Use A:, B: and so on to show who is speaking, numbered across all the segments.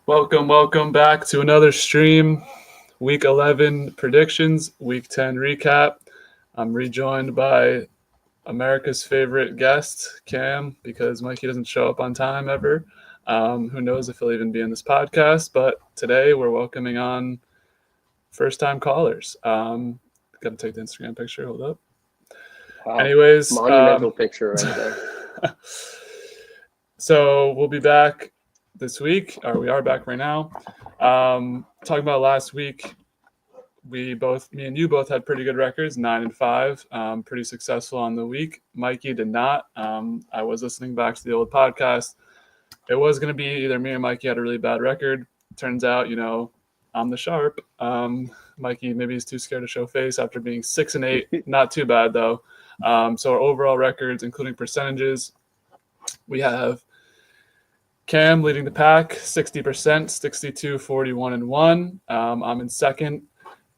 A: Welcome back to another stream. Week 11 predictions, Week 10 recap. I'm rejoined by America's favorite guest, Cam, because Mikey doesn't show up on time ever. Who knows if he'll even be in this podcast? But today we're welcoming on first-time callers. Got to take the Instagram picture. Hold up.
B: Wow.
A: Anyways,
B: Monumental picture right there.
A: So we'll be back this week, or we are back right now. Talking about last week, me and you both had pretty good records, 9-5, pretty successful on the week. Mikey did not. I was listening back to the old podcast. It was going to be either me or Mikey had a really bad record. Turns out, I'm the sharp. Mikey maybe he's too scared to show face after being 6-8. Not too bad though. So our overall records, including percentages, we have Cam leading the pack, 60%, 62, 41-1. I'm in second,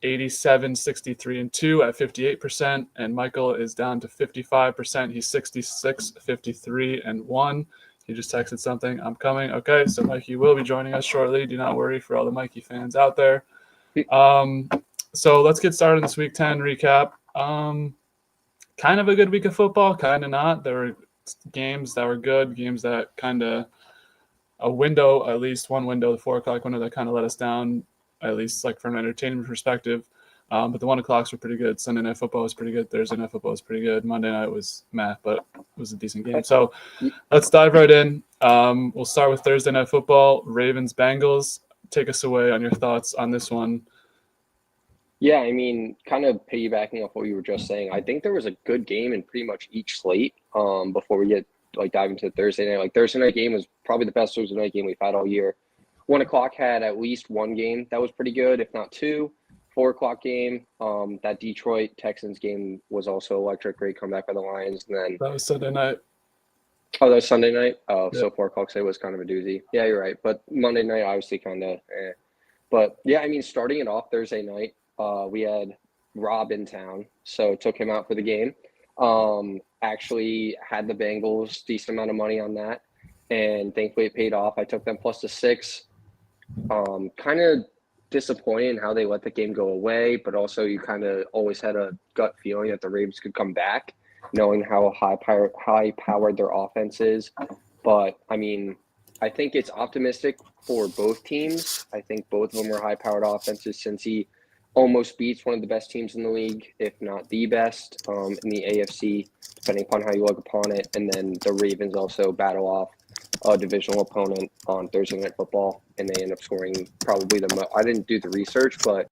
A: 87, 63-2 at 58%. And Michael is down to 55%. He's 66, 53-1. He just texted something. I'm coming. Okay, so Mikey will be joining us shortly. Do not worry for all the Mikey fans out there. So let's get started in this Week 10 recap. Kind of a good week of football, kind of not. There were games that were good, games that kind of a window, at least one window, the 4 o'clock window that kind of let us down, at least like from an entertainment perspective. But the 1 o'clocks were pretty good. Sunday night football was pretty good. Thursday night football was pretty good. Monday night was meh, but it was a decent game. So let's dive right in. We'll start with Thursday night football. Ravens-Bengals. Take us away on your thoughts on this one.
B: Yeah, I mean, kind of piggybacking off what you were just saying, I think there was a good game in pretty much each slate before we get dive into Thursday night. Thursday night game was probably the best Thursday night game we've had all year. 1 o'clock had at least one game that was pretty good, if not two. 4 o'clock game, that Detroit Texans game was also electric. Great comeback by the Lions. And then
A: that was Sunday night.
B: Oh, that was Sunday night? Oh,
A: yeah.
B: So 4 o'clock say was kind of a doozy. Yeah, you're right. But Monday night, obviously, kind of But, yeah, I mean, starting it off Thursday night, we had Rob in town, so took him out for the game. Actually had the Bengals, decent amount of money on that, and thankfully it paid off. I took them plus the 6. Kind of disappointed in how they let the game go away, but also you kind of always had a gut feeling that the Ravens could come back, knowing how high-powered their offense is. But, I mean, I think it's optimistic for both teams. I think both of them are high-powered offenses. Since he almost beats one of the best teams in the league, if not the best, in the AFC, depending upon how you look upon it. And then the Ravens also battle off a divisional opponent on Thursday Night Football, and they end up scoring probably I didn't do the research, but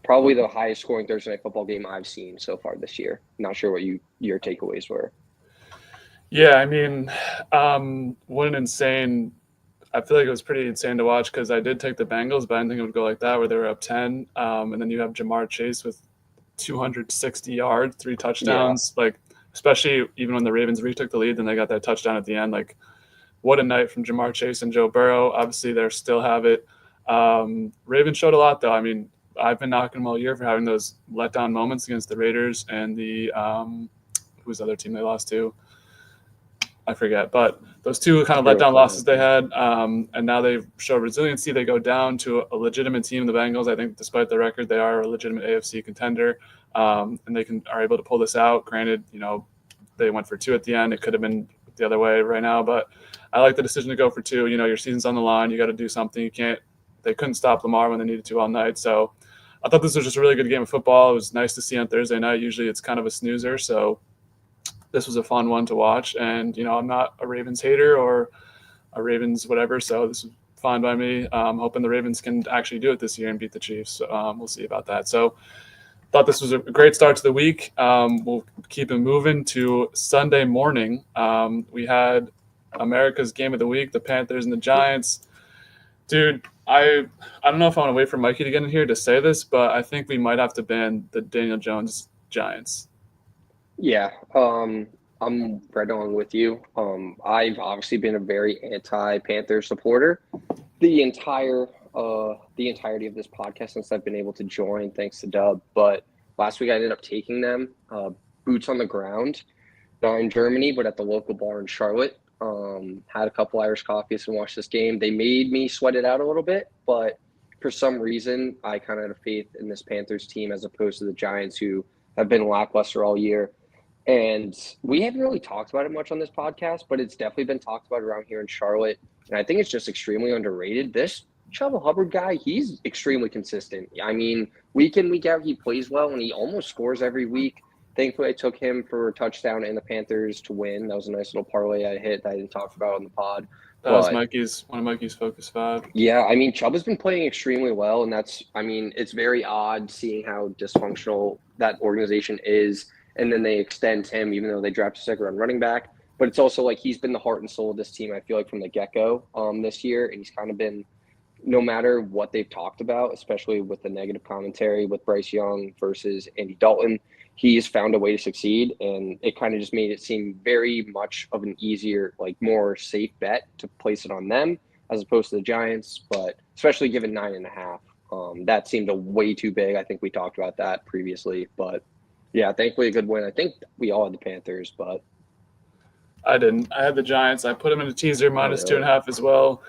B: probably the highest scoring Thursday Night Football game I've seen so far this year. Not sure what your takeaways were.
A: Yeah, I mean, what an insane – I feel like it was pretty insane to watch because I did take the Bengals, but I didn't think it would go like that where they were up 10. And then you have Jamar Chase with 260 yards, 3 touchdowns. Yeah. Especially even when the Ravens retook the lead, then they got that touchdown at the end. What a night from Jamar Chase and Joe Burrow. Obviously, they still have it. Ravens showed a lot, though. I mean, I've been knocking them all year for having those letdown moments against the Raiders and the who's the other team they lost to? I forget. But those two kind of letdown losses they had, and now they've shown resiliency. They go down to a legitimate team, the Bengals. I think despite the record, they are a legitimate AFC contender, and they are able to pull this out. Granted, they went for 2 at the end. It could have been the other way right now, but I like the decision to go for 2. Your season's on the line. You got to do something. They couldn't stop Lamar when they needed to all night. So I thought this was just a really good game of football. It was nice to see on Thursday night. Usually it's kind of a snoozer. So this was a fun one to watch. And, I'm not a Ravens hater or a Ravens whatever. So this was fine by me. I'm hoping the Ravens can actually do it this year and beat the Chiefs. We'll see about that. So thought this was a great start to the week. We'll keep it moving to Sunday morning. We had America's game of the week, the Panthers and the Giants. Dude, I don't know if I want to wait for Mikey to get in here to say this, but I think we might have to ban the Daniel Jones Giants.
B: Yeah, I'm right along with you. I've obviously been a very anti-Panther supporter the entirety of this podcast since I've been able to join, thanks to Dub. But last week I ended up taking them boots on the ground, not in Germany, but at the local bar in Charlotte. Had a couple Irish coffees and watched this game. They made me sweat it out a little bit, but for some reason, I kind of had faith in this Panthers team as opposed to the Giants, who have been lackluster all year. And we haven't really talked about it much on this podcast, but it's definitely been talked about around here in Charlotte. And I think it's just extremely underrated. This Chuba Hubbard guy, he's extremely consistent. I mean, week in, week out, he plays well, and he almost scores every week. Thankfully, I took him for a touchdown and the Panthers to win. That was a nice little parlay I hit that I didn't talk about on the pod.
A: That was
B: But
A: one of Mikey's Focus 5.
B: yeah, I mean, Chubb has been playing extremely well, and it's very odd seeing how dysfunctional that organization is, and then they extend him, even though they drafted a second-round running back. But it's also like he's been the heart and soul of this team, I feel like, from the get-go this year, and he's kind of been, no matter what they've talked about, especially with the negative commentary with Bryce Young versus Andy Dalton, he's found a way to succeed, and it kind of just made it seem very much of an easier, like more safe bet to place it on them as opposed to the Giants. But especially given 9.5, that seemed a way too big. I think we talked about that previously, but yeah, thankfully a good win. I think we all had the Panthers, but
A: I didn't. I had the Giants. I put them in a teaser minus
B: really?
A: 2.5 as well.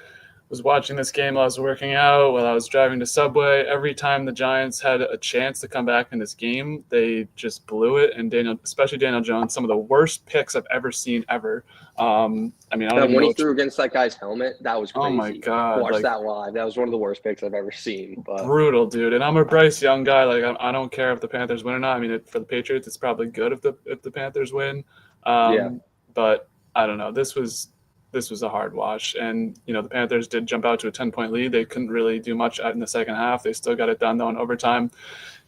A: Was watching this game while I was working out, while I was driving to Subway. Every time the Giants had a chance to come back in this game, they just blew it. And especially Daniel Jones, some of the worst picks I've ever seen ever. I mean, I don't even
B: when
A: know
B: he threw against that guy's helmet, that was crazy.
A: Oh my God.
B: Watch that live. That was one of the worst picks I've ever seen. But
A: brutal, dude. And I'm a Bryce Young guy. Like, I don't care if the Panthers win or not. I mean, for the Patriots, it's probably good if the Panthers win.
B: Yeah.
A: But I don't know. This was a hard wash. And, the Panthers did jump out to a 10-point lead. They couldn't really do much in the second half. They still got it done, though, in overtime.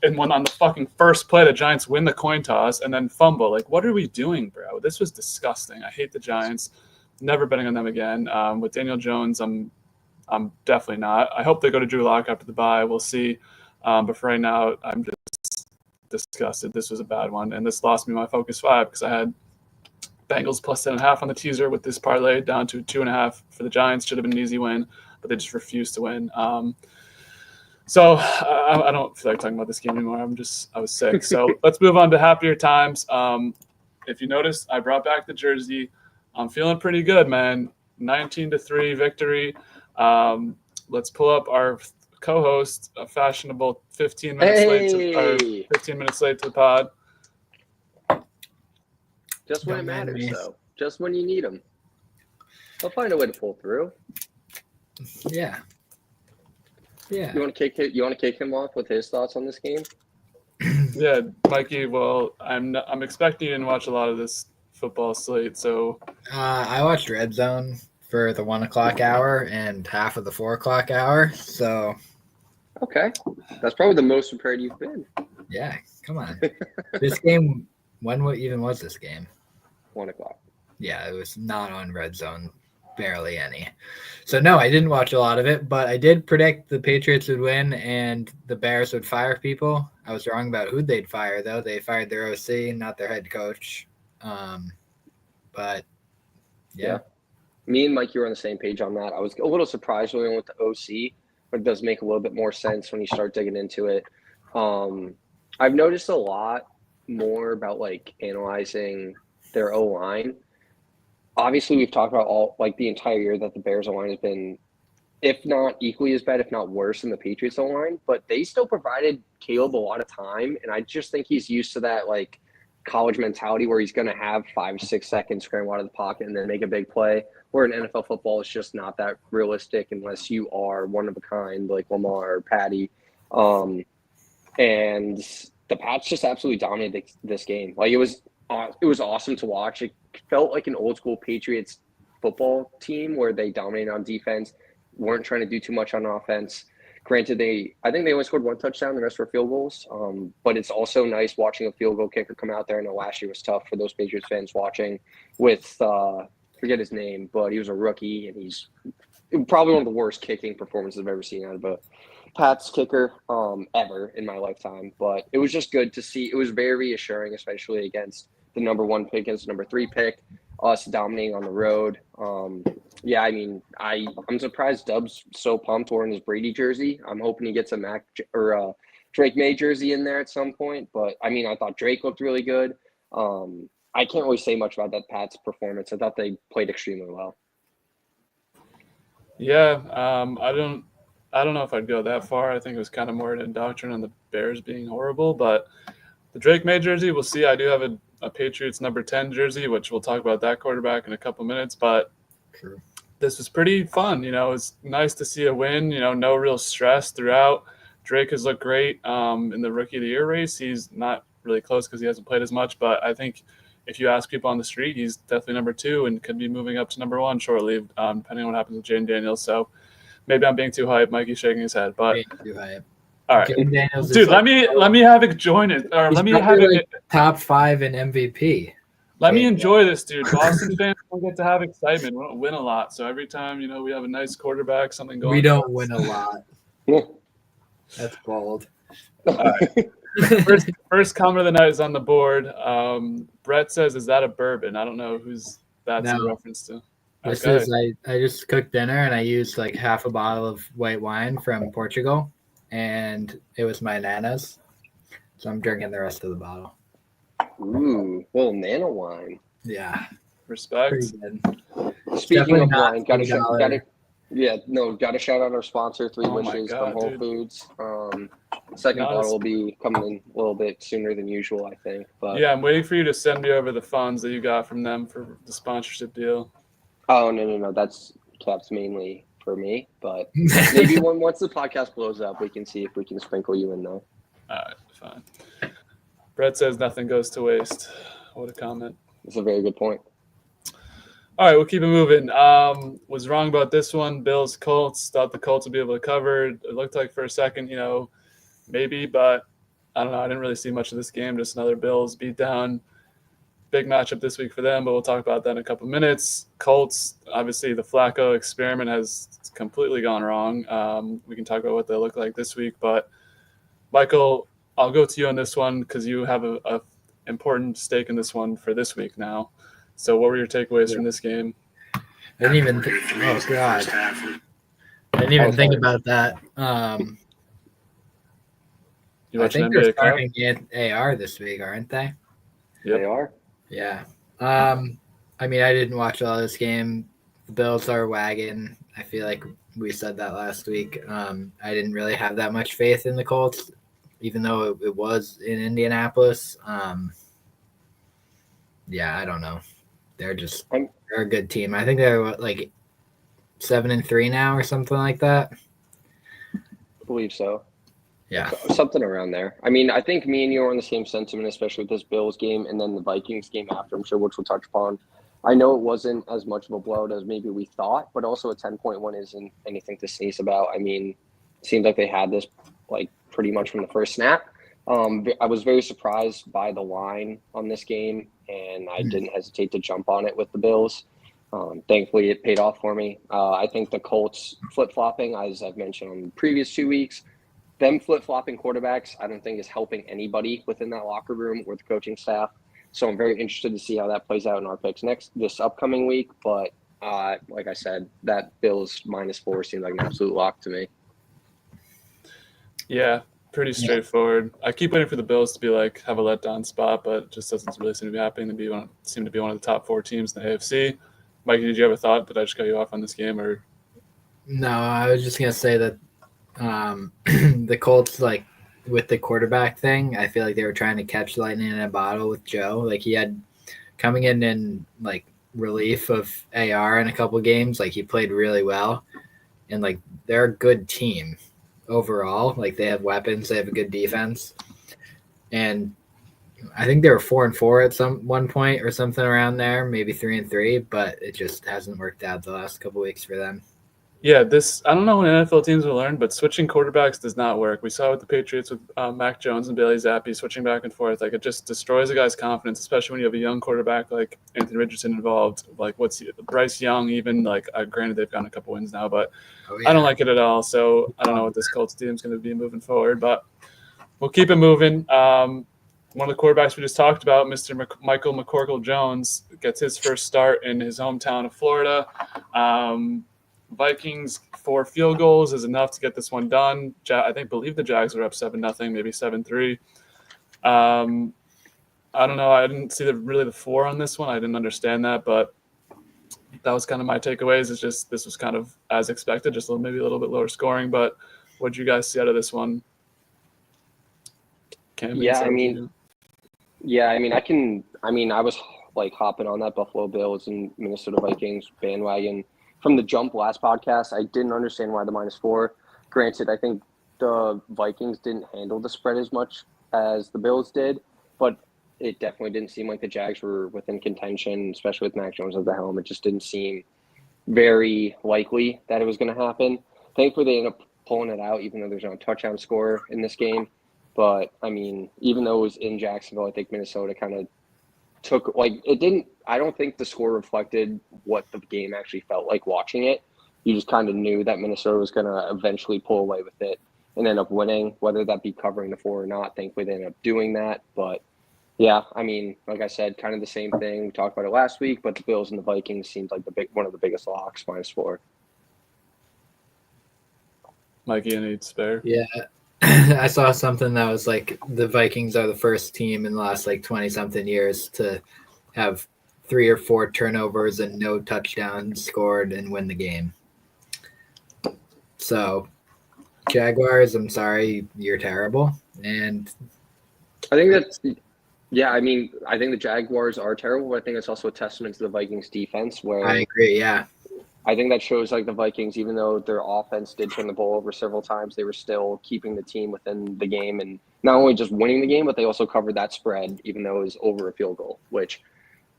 A: And when on the fucking first play, the Giants win the coin toss and then fumble. Like, what are we doing, bro? This was disgusting. I hate the Giants. Never betting on them again. With Daniel Jones, I'm definitely not. I hope they go to Drew Lock after the bye. We'll see. But for right now, I'm just disgusted. This was a bad one. And this lost me my Focus 5 because I had Bengals plus 10.5 on the teaser with this parlay down to 2.5 for the Giants. Should have been an easy win, but they just refused to win. So I don't feel like talking about this game anymore. I was sick. So let's move on to happier times. If you noticed, I brought back the jersey. I'm feeling pretty good, man. 19-3 victory. Let's pull up our co-host, a fashionable 15 minutes late to the pod.
B: Just when it matters, though. Just when you need them. They'll find a way to pull through.
C: Yeah. Yeah.
B: You want to kick him off with his thoughts on this game?
A: Yeah, Mikey. Well, I'm expecting you to watch a lot of this football slate. So
C: I watched Red Zone for the 1 o'clock hour and half of the 4 o'clock hour. So
B: okay, that's probably the most prepared you've been.
C: Yeah, come on. This game. When even was this game?
B: 1 o'clock.
C: Yeah, it was not on Red Zone, barely any. So no, I didn't watch a lot of it, but I did predict the Patriots would win and the Bears would fire people. I was wrong about who they'd fire, though. They fired their OC, not their head coach. But yeah.
B: Me and Mikey were on the same page on that. I was a little surprised when we went with the OC, but it does make a little bit more sense when you start digging into it. I've noticed a lot more about like analyzing their O-line. Obviously, we've talked about all like the entire year that the Bears O-line has been, if not equally as bad, if not worse than the Patriots O-line, but they still provided Caleb a lot of time. And I just think he's used to that like college mentality where he's going to have 5 6 seconds scramble out of the pocket and then make a big play. Where in NFL football, it's just not that realistic unless you are one of a kind like Lamar or Patty. And the Pats just absolutely dominated this game. Like it was awesome to watch. It felt like an old school Patriots football team where they dominated on defense, weren't trying to do too much on offense. Granted, I think they only scored 1 touchdown, the rest were field goals. But it's also nice watching a field goal kicker come out there. I know last year was tough for those Patriots fans watching with forget his name, but he was a rookie and he's probably one of the worst kicking performances I've ever seen out of a Pats kicker ever in my lifetime. But it was just good to see. It was very reassuring, especially against the number 1 pick against the number 3 pick, us dominating on the road. Yeah, I mean, I'm surprised Dub's so pumped wearing his Brady jersey. I'm hoping he gets a Mac or Drake May jersey in there at some point. But I mean, I thought Drake looked really good. I can't really say much about that Pats performance. I thought they played extremely well.
A: Yeah, I don't know if I'd go that far. I think it was kind of more an indoctrination on the Bears being horrible, but the Drake May jersey, we'll see. I do have a Patriots number 10 jersey, which we'll talk about that quarterback in a couple minutes, but
C: True.
A: this was pretty fun. It's nice to see a win, no real stress throughout. Drake has looked great in the Rookie of the Year race. He's not really close because he hasn't played as much, but I think if you ask people on the street, he's definitely number 2 and could be moving up to number 1 shortly, depending on what happens with Jaden Daniels. So maybe I'm being too hype. Mikey's shaking his head, but
C: Being too hype.
A: all right,
C: Jaden Daniels
A: dude.
C: is
A: Let me have it join it, or
C: he's
A: let me
C: probably
A: have
C: like
A: it.
C: top 5 in MVP.
A: Let me enjoy this, dude. Boston fans don't get to have excitement. We don't win a lot, so every time we have a nice quarterback, something going.
C: We don't win a lot. That's bold.
A: All right. First comment of the night is on the board. Brett says, "Is that a bourbon?" I don't know who's that's in
C: No.
A: reference to.
C: This
A: Okay.
C: is I just cooked dinner and I used like half a bottle of white wine from Portugal, and it was my Nana's, so I'm drinking the rest of the bottle.
B: Ooh, well, Nana wine.
C: Yeah,
A: Respect.
C: pretty good.
B: Speaking
C: Definitely
B: of
C: not
B: wine, gotta
C: $20.
B: shout out our sponsor, Three
A: Oh my
B: Wishes
A: God,
B: from Whole
A: dude.
B: Foods. Second
A: Not
B: bottle
A: as-
B: will be coming in a little bit sooner than usual, I think. But
A: Yeah, I'm waiting for you to send me over the funds that you got from them for the sponsorship deal.
B: oh no, that's mainly for me. But maybe once the podcast blows up, we can see if we can sprinkle you in there.
A: All right, fine. Brett says nothing goes to waste. What a comment.
B: That's a very good point.
A: All right, we'll keep it moving. Was wrong about this one. Bills, Colts. Thought the Colts would be able to cover. It looked like for a second, maybe, but I don't know. I didn't really see much of this game. Just another Bills beatdown. Big matchup this week for them, but we'll talk about that in a couple minutes. Colts, obviously, the Flacco experiment has completely gone wrong. We can talk about what they look like this week, but Michael, I'll go to you on this one because you have a important stake in this one for this week now. So what were your takeaways from this game?
C: I didn't even oh god, I didn't even think about that.
A: You
C: I
A: watching
C: think they're
A: NBA Cup?
C: starting AR this week, aren't they?
A: Yep.
B: They are.
C: Yeah. I mean, I didn't watch all this game. The Bills are wagon. I feel like we said that last week. I didn't really have that much faith in the Colts, even though it was in Indianapolis. Yeah, I don't know. They're a good team. I think they're like 7-3 now or something like that.
B: I believe so.
C: Yeah.
B: Something around there. I mean, I think me and you are on the same sentiment, especially with this Bills game and then the Vikings game after, I'm sure, which we'll touch upon. I know it wasn't as much of a blowout as maybe we thought, but also a 10-point win isn't anything to sneeze about. I mean, it seems like they had this like pretty much from the first snap. I was very surprised by the line on this game, and I didn't hesitate to jump on it with the Bills. Thankfully, it paid off for me. I think the Colts flip-flopping, as I've mentioned on the previous 2 weeks, them flip-flopping quarterbacks, I don't think is helping anybody within that locker room or the coaching staff. So I'm very interested to see how that plays out in our picks this upcoming week. But like I said, that Bills -4 seemed like an absolute lock to me.
A: Yeah, pretty straightforward. I keep waiting for the Bills to be like have a letdown spot, but it just doesn't really seem to be happening. They seem to be one of the top 4 teams in the AFC. Mikey, did you have a thought? Did I just cut you off on this game, or?
C: No, I was just gonna say that the Colts, like with the quarterback thing, I feel like they were trying to catch lightning in a bottle with Joe. Like he had coming in like relief of AR in a couple games. Like he played really well, and like they're a good team overall. Like they have weapons, they have a good defense, and I think they were 4-4 at one point or something around there, maybe 3-3, but it just hasn't worked out the last couple weeks for them.
A: Yeah, I don't know when NFL teams will learn, but switching quarterbacks does not work. We saw with the Patriots with Mac Jones and Bailey Zappi switching back and forth. Like it just destroys a guy's confidence, especially when you have a young quarterback like Anthony Richardson involved. Like Bryce Young, even like granted they've gotten a couple wins now, but I don't like it at all. So I don't know what this Colts team is going to be moving forward, but we'll keep it moving. One of the quarterbacks we just talked about, Mr. Michael McCorkle-Jones, gets his first start in his hometown of Florida. Vikings 4 field goals is enough to get this one done. I believe the Jags are up 7-0, maybe 7-3. I don't know. I didn't see really the 4 on this one. I didn't understand that, but that was kind of my takeaways. It's just this was kind of as expected, just maybe a little bit lower scoring. But what did you guys see out of this one? Cam,
B: Yeah, I mean, I was like hopping on that Buffalo Bills and Minnesota Vikings bandwagon from the jump last podcast. I didn't understand why the -4. Granted, I think the Vikings didn't handle the spread as much as the Bills did, but it definitely didn't seem like the Jags were within contention, especially with Mac Jones at the helm. It just didn't seem very likely that it was going to happen. Thankfully, they ended up pulling it out, even though there's no touchdown score in this game. But, I mean, even though it was in Jacksonville, I think Minnesota kind of took, like, it didn't – I don't think the score reflected what the game actually felt like watching it. You just kind of knew that Minnesota was going to eventually pull away with it and end up winning, whether that be covering the 4 or not. Thankfully, they ended up doing that. But, yeah, I mean, like I said, kind of the same thing. We talked about it last week, but the Bills and the Vikings seemed like one of the biggest locks, -4.
A: Mikey, any spare?
C: Yeah. I saw something that was like the Vikings are the first team in the last like 20-something years to have 3 or 4 turnovers and no touchdowns scored and win the game. So, Jaguars, I'm sorry, you're terrible. And
B: I think that's – yeah, I mean, I think the Jaguars are terrible, but I think it's also a testament to the Vikings defense where
C: I agree, yeah.
B: I think that shows like the Vikings, even though their offense did turn the ball over several times, they were still keeping the team within the game and not only just winning the game, but they also covered that spread, even though it was over a field goal, which,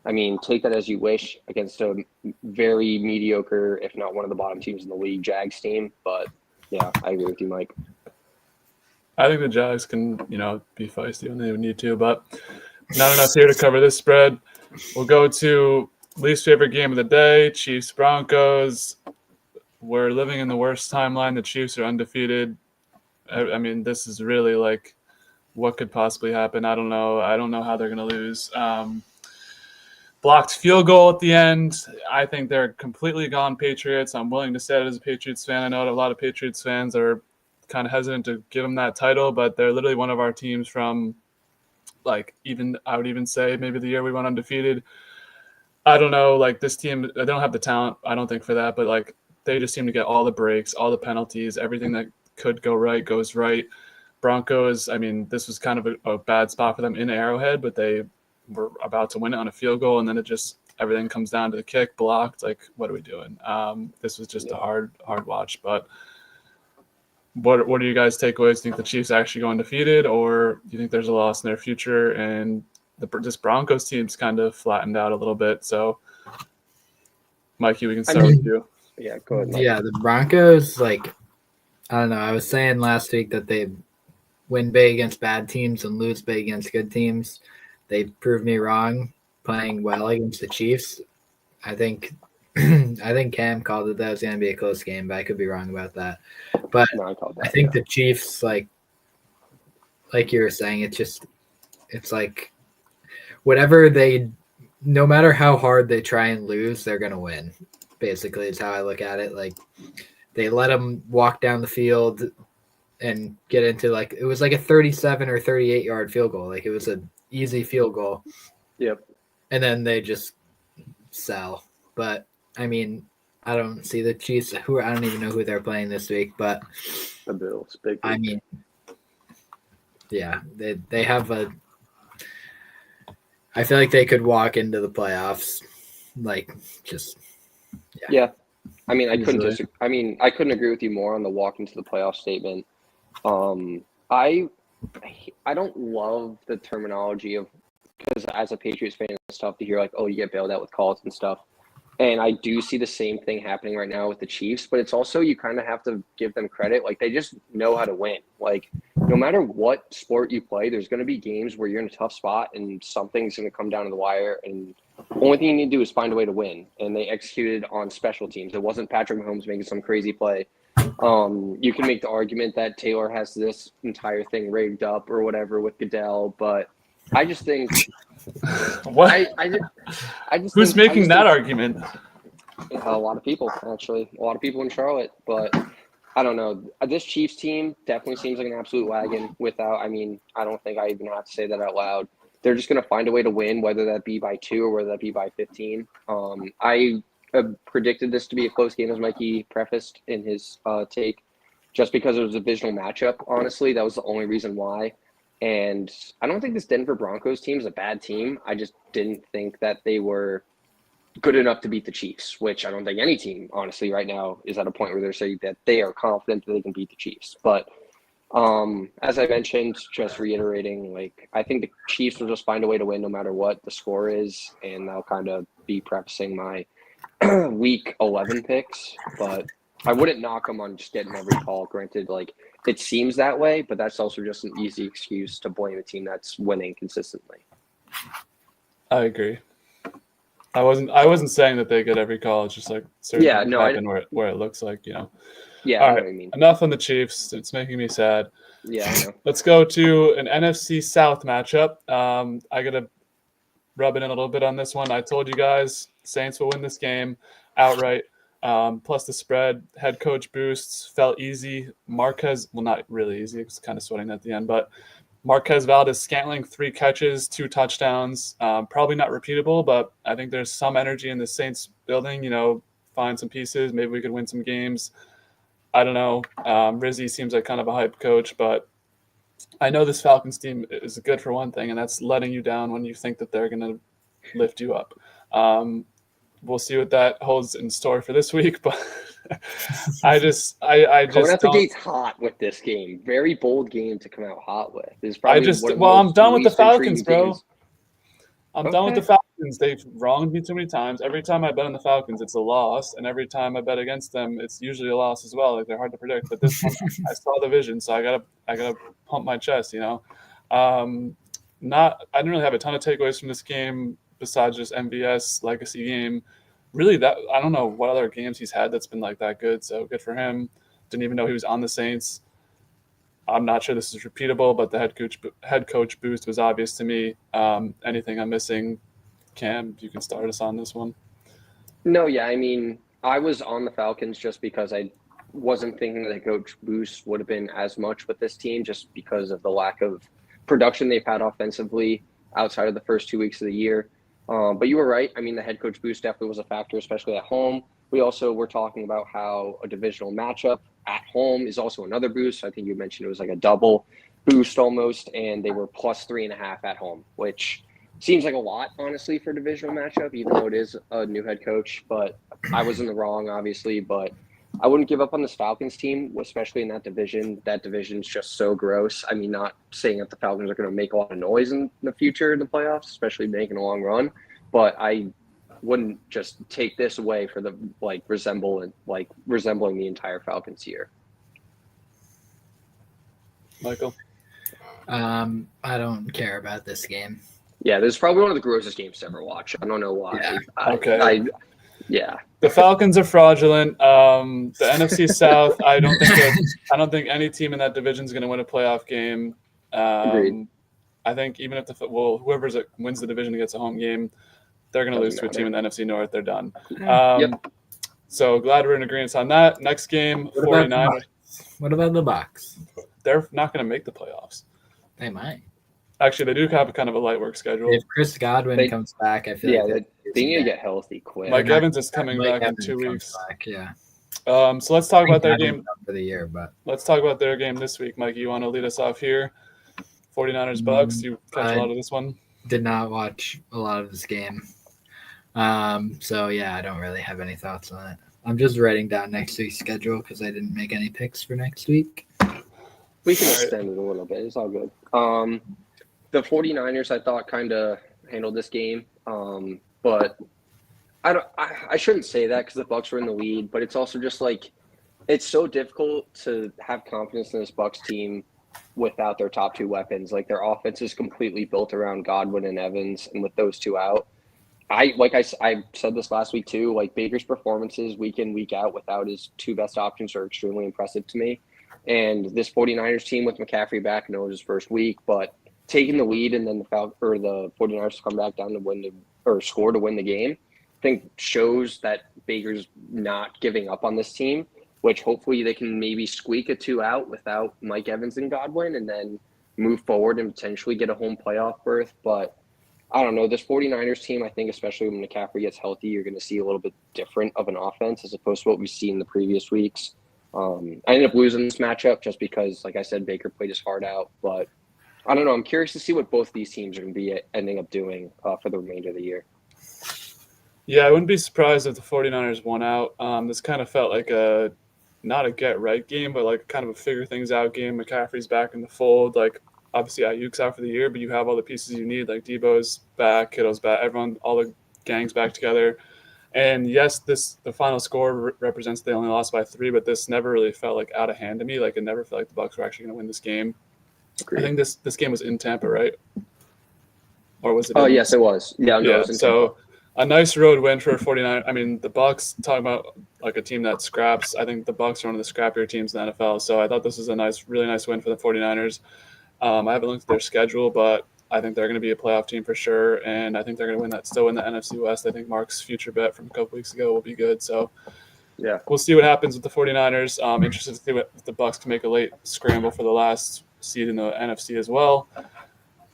B: I mean, take that as you wish against a very mediocre, if not one of the bottom teams in the league, Jags team. But, yeah, I agree with you, Mike.
A: I think the Jags can, be feisty when they would need to, but not enough here to cover this spread. We'll go to least favorite game of the day, Chiefs Broncos. We're living in the worst timeline. The Chiefs are undefeated. I mean, this is really like what could possibly happen. I don't know how they're going to lose. Blocked field goal at the end. I think they're completely gone Patriots. I'm willing to say it as a Patriots fan. I know a lot of Patriots fans are kind of hesitant to give them that title, but they're literally one of our teams from like I would even say maybe the year we went undefeated. I don't know, like this team, they don't have the talent, I don't think, for that, but like they just seem to get all the breaks, all the penalties, everything that could go right goes right. Broncos, I mean, this was kind of a bad spot for them in Arrowhead, but they were about to win it on a field goal, and then everything comes down to the kick, blocked. Like, what are we doing? This was just a hard watch. But what do you guys takeaways? Do you think the Chiefs actually go undefeated, or do you think there's a loss in their future? And this Broncos team's kind of flattened out a little bit. So, Mikey, we can start with you.
B: Yeah, go ahead, Mike.
C: Yeah, the Broncos, like, I don't know. I was saying last week that they win big against bad teams and lose big against good teams. They proved me wrong playing well against the Chiefs. I think Cam called it that was going to be a close game, but I could be wrong about that. But
B: No, I
C: think the Chiefs, like you were saying, it's like whatever no matter how hard they try and lose, they're going to win. Basically, is how I look at it. Like they let them walk down the field and get into it was like a 37 or 38 yard field goal. Like it was an easy field goal.
B: Yep.
C: And then they just sell. But I mean, I don't see the Chiefs. I don't even know who they're playing this week. But
B: the Bills, big.
C: I mean, yeah, they have a. I feel like they could walk into the playoffs,
B: Yeah. I mean, I couldn't agree with you more on the walk into the playoff statement. I don't love the terminology of, because as a Patriots fan, it's tough to hear like, oh, you get bailed out with calls and stuff. And I do see the same thing happening right now with the Chiefs, but it's also, you kind of have to give them credit. Like they just know how to win. Like no matter what sport you play, there's going to be games where you're in a tough spot and something's going to come down to the wire, and the only thing you need to do is find a way to win. And they executed on special teams. It wasn't Patrick Mahomes making some crazy play. You can make the argument that Taylor has this entire thing rigged up or whatever with Goodell, but I just think
A: what?
B: I just
A: Who's making that argument?
B: A lot of people, actually. A lot of people in Charlotte, but I don't know. This Chiefs team definitely seems like an absolute wagon without, I mean, I don't think I even have to say that out loud. they're just going to find a way to win, whether that be by 2 or whether that be by 15. I predicted this to be a close game, as Mikey prefaced in his take, just because it was a divisional matchup. Honestly, that was the only reason why. And I don't think this Denver Broncos team is a bad team. I just didn't think that they were good enough to beat the Chiefs, which I don't think any team, honestly, right now is at a point where they're saying that they are confident that they can beat the Chiefs. But as I mentioned, just reiterating, like, I think the Chiefs will just find a way to win no matter what the score is, and I'll kind of be prefacing my week 11 picks, but I wouldn't knock them on just getting every call. Granted, like, it seems that way, but that's also just an easy excuse to blame a team that's winning consistently.
A: I agree. I wasn't saying that they get every call. It's just like certain things happen where it looks like,
B: Yeah,
A: All
B: I know
A: right,
B: what you mean.
A: enough on the Chiefs. It's making me sad.
B: Yeah, I know.
A: Let's go to an NFC South matchup. I got to rub it in a little bit on this one. I told you guys Saints will win this game outright. Plus the spread, head coach boosts, felt easy. Marquez, well, not really easy. It was kind of sweating at the end, but Marquez Valdez-Scantling, 3 catches, 2 touchdowns. Probably not repeatable, but I think there's some energy in the Saints building. Find some pieces. Maybe we could win some games. I don't know. Rizzi seems like kind of a hype coach, but I know this Falcons team is good for one thing, and that's letting you down when you think that they're going to lift you up. We'll see what that holds in store for this week, but I just
B: Coming out the
A: don't.
B: gates hot with this game. Very bold game to come out hot with. It's
A: I
B: probably
A: just
B: one of the
A: well, I'm
B: most
A: done with the
B: least
A: Falcons,
B: intriguing
A: bro.
B: games.
A: I'm done with the Falcons. They've wronged me too many times. Every time I bet on the Falcons, it's a loss, and every time I bet against them, it's usually a loss as well. Like, they're hard to predict. But this one, I saw the vision, so I gotta pump my chest. I didn't really have a ton of takeaways from this game besides just MVS legacy game. Really, that I don't know what other games he's had that's been like that good. So good for him. Didn't even know he was on the Saints. I'm not sure this is repeatable, but the head coach boost was obvious to me. Anything I'm missing, Cam, you can start us on this one.
B: No, yeah, I mean, I was on the Falcons just because I wasn't thinking that coach boost would have been as much with this team, just because of the lack of production they've had offensively outside of the first 2 weeks of the year. But you were right. I mean, the head coach boost definitely was a factor, especially at home. We also were talking about how a divisional matchup at home is also another boost. I think you mentioned it was like a double boost almost, and they were plus 3.5 at home, which seems like a lot, honestly, for a divisional matchup, even though it is a new head coach. But I was in the wrong, obviously. But I wouldn't give up on this Falcons team, especially in that division. That division's just so gross. I mean, not saying that the Falcons are going to make a lot of noise in the future in the playoffs, especially making a long run. But I wouldn't just take this away for the resembling the entire Falcons year.
A: Michael?
C: I don't care about this game.
B: Yeah, this is probably one of the grossest games to ever watch. I don't know why.
C: Yeah.
A: Okay.
B: Yeah.
A: The Falcons are fraudulent. The NFC South, I don't think any team in that division is going to win a playoff game.
B: Agreed.
A: I think even if whoever wins the division gets a home game, they're going to lose to a team in the NFC North. They're done.
B: Yep.
A: So glad we're in agreement on that. Next game, 49ers.
C: What about the Bucs?
A: They're not going to make the playoffs.
C: They might.
A: Actually, they do have kind of a light work schedule.
C: If Chris Godwin comes back, I feel like
B: they need to get healthy quick.
A: Mike Evans is coming back in 2 weeks.
C: Yeah.
A: So let's talk about their game
C: for the year, but
A: let's talk about their game this week. Mikey, you want to lead us off here? 49ers Bucs. You catch a lot of this one?
C: Did not watch a lot of this game. So yeah, I don't really have any thoughts on it. I'm just writing down next week's schedule because I didn't make any picks for next week.
B: We can extend it a little bit. It's all good. The 49ers, I thought, kind of handled this game. But I shouldn't say that because the Bucs were in the lead, but it's also just like it's so difficult to have confidence in this Bucs team without their top 2 weapons. Like, their offense is completely built around Godwin and Evans, and with those 2 out, I said this last week too, like, Baker's performances week in, week out without his 2 best options are extremely impressive to me. And this 49ers team with McCaffrey back, I know it was his first week, but taking the lead and then the 49ers come back down to score to win the game, I think shows that Baker's not giving up on this team, which hopefully they can maybe squeak a 2 out without Mike Evans and Godwin, and then move forward and potentially get a home playoff berth. But I don't know. This 49ers team, I think, especially when McCaffrey gets healthy, you're going to see a little bit different of an offense as opposed to what we've seen in the previous weeks. I ended up losing this matchup just because, like I said, Baker played his heart out. But I don't know. I'm curious to see what both these teams are going to be ending up doing for the remainder of the year.
A: Yeah, I wouldn't be surprised if the 49ers won out. This kind of felt like not a get-right game, but like kind of a figure-things-out game. McCaffrey's back in the fold. Like, obviously, Ayuk's out for the year, but you have all the pieces you need. Like, Debo's back, Kittle's back, everyone, all the gang's back together. And yes, the final score represents they only lost by 3, but this never really felt like out of hand to me. Like, it never felt like the Bucs were actually going to win this game.
B: Agreed.
A: I think this game was in Tampa, right? Or was it?
B: Oh, yes, it was. Yeah, no, it was in Tampa.
A: A nice road win for 49. I mean, the Bucs, talking about like a team that scraps, I think the Bucs are one of the scrappier teams in the NFL. So I thought this was a really nice win for the 49ers. I haven't looked at their schedule, but I think they're going to be a playoff team for sure. And I think they're going to still win the NFC West. I think Mark's future bet from a couple weeks ago will be good. So
B: yeah,
A: we'll see what happens with the 49ers. Interested to see what the Bucs can make a late scramble for the last seed in the NFC as well.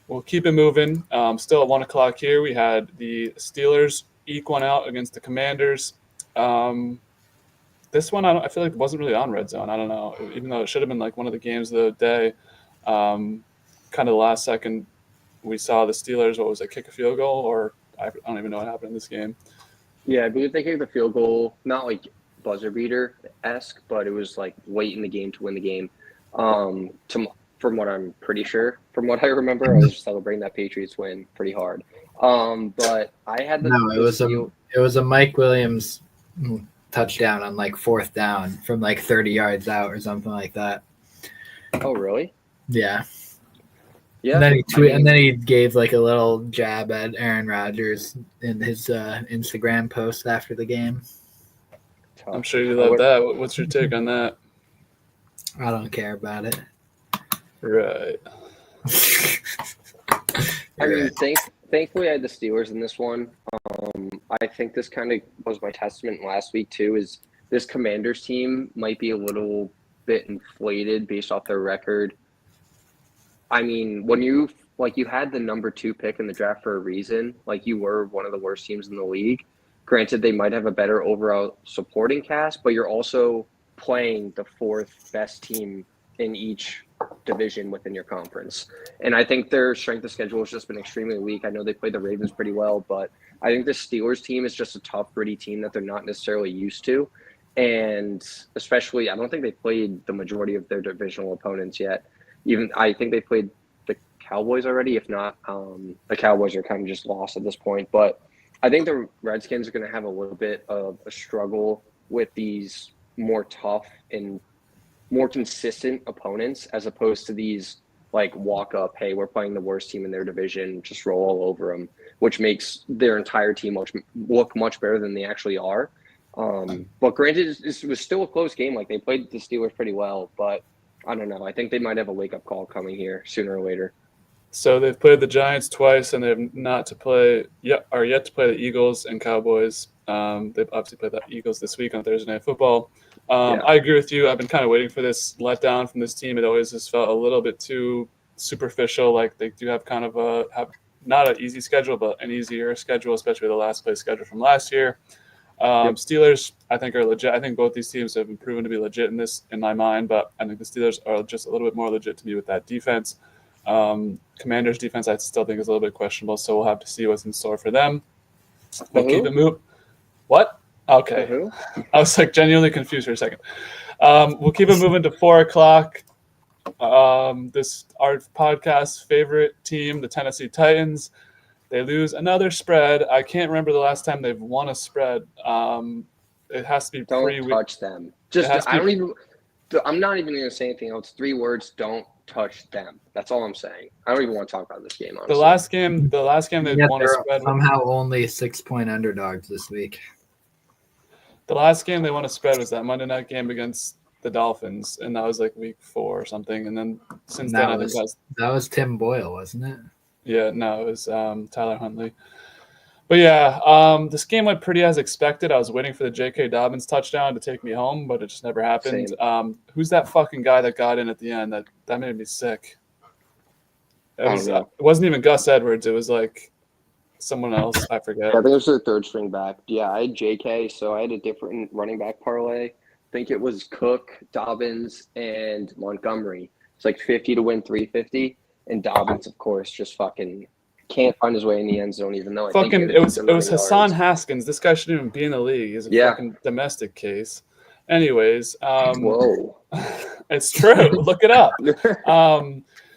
A: We'll keep it moving. Still at 1 o'clock here, we had the Steelers eke one out against the Commanders. This one, I feel like it wasn't really on Red Zone. I don't know, even though it should have been like one of the games of the day. Kind of the last second, we saw the Steelers. What was it? Kick a field goal, or I don't even know what happened in this game.
B: Yeah, I believe they kicked the field goal, not like buzzer beater-esque, but it was like late in the game to win the game. From what I'm pretty sure, from what I remember, I was celebrating that Patriots win pretty hard. But I had
C: it was a Mike Williams touchdown on like 4th down from like 30 yards out or something like that.
B: Oh, really?
C: Yeah.
B: Yeah.
C: And then he gave like a little jab at Aaron Rodgers in his Instagram post after the game.
A: I'm sure you love that. What's your take on that?
C: I don't care about it.
A: Right.
B: I mean, thankfully I had the Steelers in this one. I think this kind of was my testament last week too, is this Commanders team might be a little bit inflated based off their record. I mean, when you had the number 2 pick in the draft for a reason, like you were one of the worst teams in the league. Granted, they might have a better overall supporting cast, but you're also playing the 4th best team in each division within your conference. And I think their strength of schedule has just been extremely weak. I know they played the Ravens pretty well, but I think the Steelers team is just a tough, gritty team that they're not necessarily used to. And especially, I don't think they played the majority of their divisional opponents yet. I think they played the Cowboys already. If not, the Cowboys are kind of just lost at this point. But I think the Redskins are going to have a little bit of a struggle with these more tough and more consistent opponents as opposed to these like walk up, hey, we're playing the worst team in their division, just roll all over them, which makes their entire team look much better than they actually are. But granted, it was still a close game. Like they played the Steelers pretty well, but I don't know. I think they might have a wake up call coming here sooner or later.
A: So they've played the Giants twice, and they have yet to play the Eagles and Cowboys. They've obviously played the Eagles this week on Thursday Night Football. I agree with you. I've been kind of waiting for this letdown from this team. It always just felt a little bit too superficial. Like they do have kind of have not an easy schedule, but an easier schedule, especially the last place schedule from last year. Steelers, I think, are legit. I think both these teams have been proven to be legit in my mind, but I think the Steelers are just a little bit more legit to me with that defense. Commanders defense, I still think is a little bit questionable, so we'll have to see what's in store for them. We'll keep it moving. What? Okay. I was like genuinely confused for a second. We'll keep it moving to 4 o'clock. Our podcast favorite team, the Tennessee Titans, they lose another spread. I can't remember the last time they've won a spread. It has to be
B: Don't touch them. I'm not even going to say anything else. 3 words, don't touch them. That's all I'm saying. I don't even want to talk about this game, honestly.
A: The last game they won a spread.
C: Somehow only 6-point underdogs this week.
A: The last game they won a spread was that Monday night game against the Dolphins, and that was like week 4 or something. And then since then, I think
C: that was Tim Boyle, wasn't it?
A: Yeah, no, it was Tyler Huntley. But yeah, this game went pretty as expected. I was waiting for the J.K. Dobbins touchdown to take me home, but it just never happened. Who's that fucking guy that got in at the end? That made me sick. It
B: I
A: was.
B: don't know.
A: It wasn't even Gus Edwards. It was like someone else. I forget.
B: I think it was their third string back. Yeah, I had JK, so I had a different running back parlay. I think it was Cook, Dobbins, and Montgomery. It's like 50 to win 350. And Dobbins, of course, just fucking can't find his way in the end zone, even though I think he
A: Fucking.
B: had a
A: It was.
B: decent
A: It
B: amount
A: was
B: of
A: Hassan
B: yards.
A: Haskins. This guy shouldn't even be in the league. He's a
B: Yeah.
A: fucking domestic case. Anyways,
B: Whoa.
A: it's true. Look it up.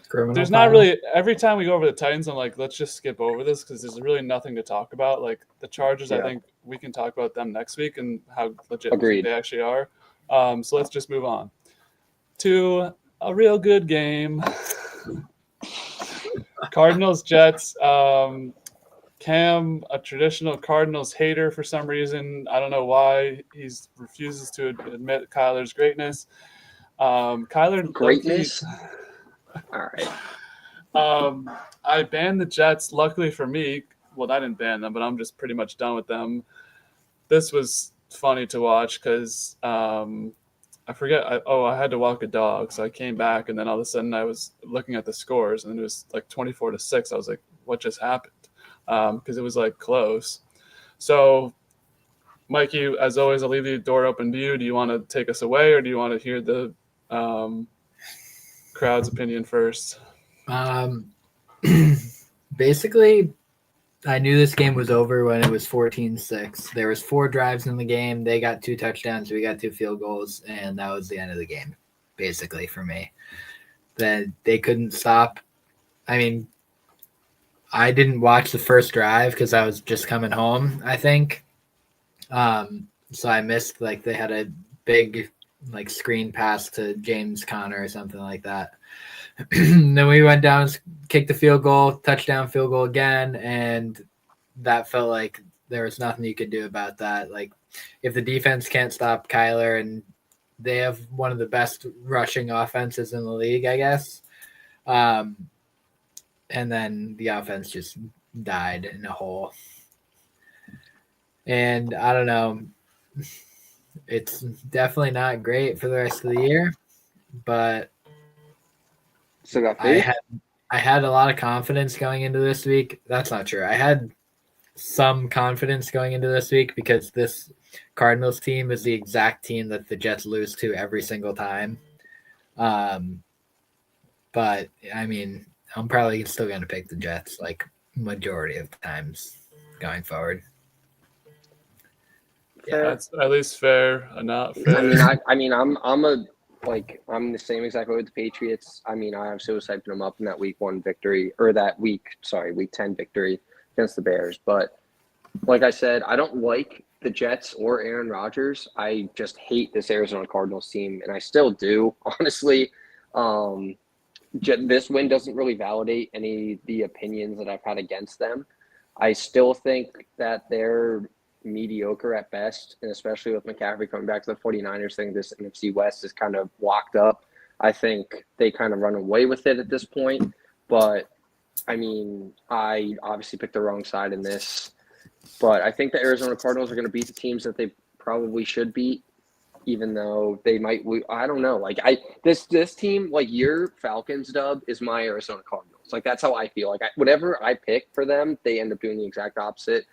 C: Criminal
A: There's not
C: file.
A: really. Every time we go over the Titans, I'm like, let's just skip over this because there's really nothing to talk about. Like the Chargers, I
B: Yeah.
A: think we can talk about them next week and how legit
B: Agreed.
A: they actually are. So let's just move on to a real good game. Cardinals Jets. Cam, a traditional Cardinals hater for some reason. I don't know why he refuses to admit Kyler's greatness. Kyler
B: Greatness? All right.
A: I banned the Jets. Luckily for me, well, I didn't ban them, but I'm just pretty much done with them. This was funny to watch because I forget. I had to walk a dog, so I came back, and then all of a sudden I was looking at the scores, and it was like 24-6. I was like, "What just happened?" Because it was like close. So, Mikey, as always, I'll leave the door open to you. Do you want to take us away, or do you want to hear the crowd's opinion first?
C: Basically, I knew this game was over when it was 14-6. There was 4 drives in the game. They got 2 touchdowns. We got 2 field goals, and that was the end of the game, basically, for me. That they couldn't stop. I mean, I didn't watch the first drive because I was just coming home, I think. So I missed, like, they had a big, like, screen pass to James Conner or something like that. Then we went down, kicked the field goal, touchdown field goal again, and that felt like there was nothing you could do about that. Like, if the defense can't stop Kyler, and they have one of the best rushing offenses in the league, I guess. And then the offense just died in a hole. And I don't know. It's definitely not great for the rest of the year, but
B: So got faith?
C: I had a lot of confidence going into this week. That's not true. I had some confidence going into this week because this Cardinals team is the exact team that the Jets lose to every single time. But I mean, I'm probably still going to pick the Jets like majority of times going forward.
B: Fair.
A: That's at least fair, not fair.
B: I'm the same exact way with the Patriots. I mean, I obviously was hyping them up in that week 10 victory against the Bears. But like I said, I don't like the Jets or Aaron Rodgers. I just hate this Arizona Cardinals team, and I still do, honestly. This win doesn't really validate any of the opinions that I've had against them. I still think that they're mediocre at best, and especially with McCaffrey coming back to the 49ers, think this NFC West is kind of locked up. I think they kind of run away with it at this point. But, I mean, I obviously picked the wrong side in this. But I think the Arizona Cardinals are going to beat the teams that they probably should beat, even though they might. I don't know. Like this team, like your Falcons dub is my Arizona Cardinals. Like that's how I feel. Like whatever I pick for them, they end up doing the exact opposite.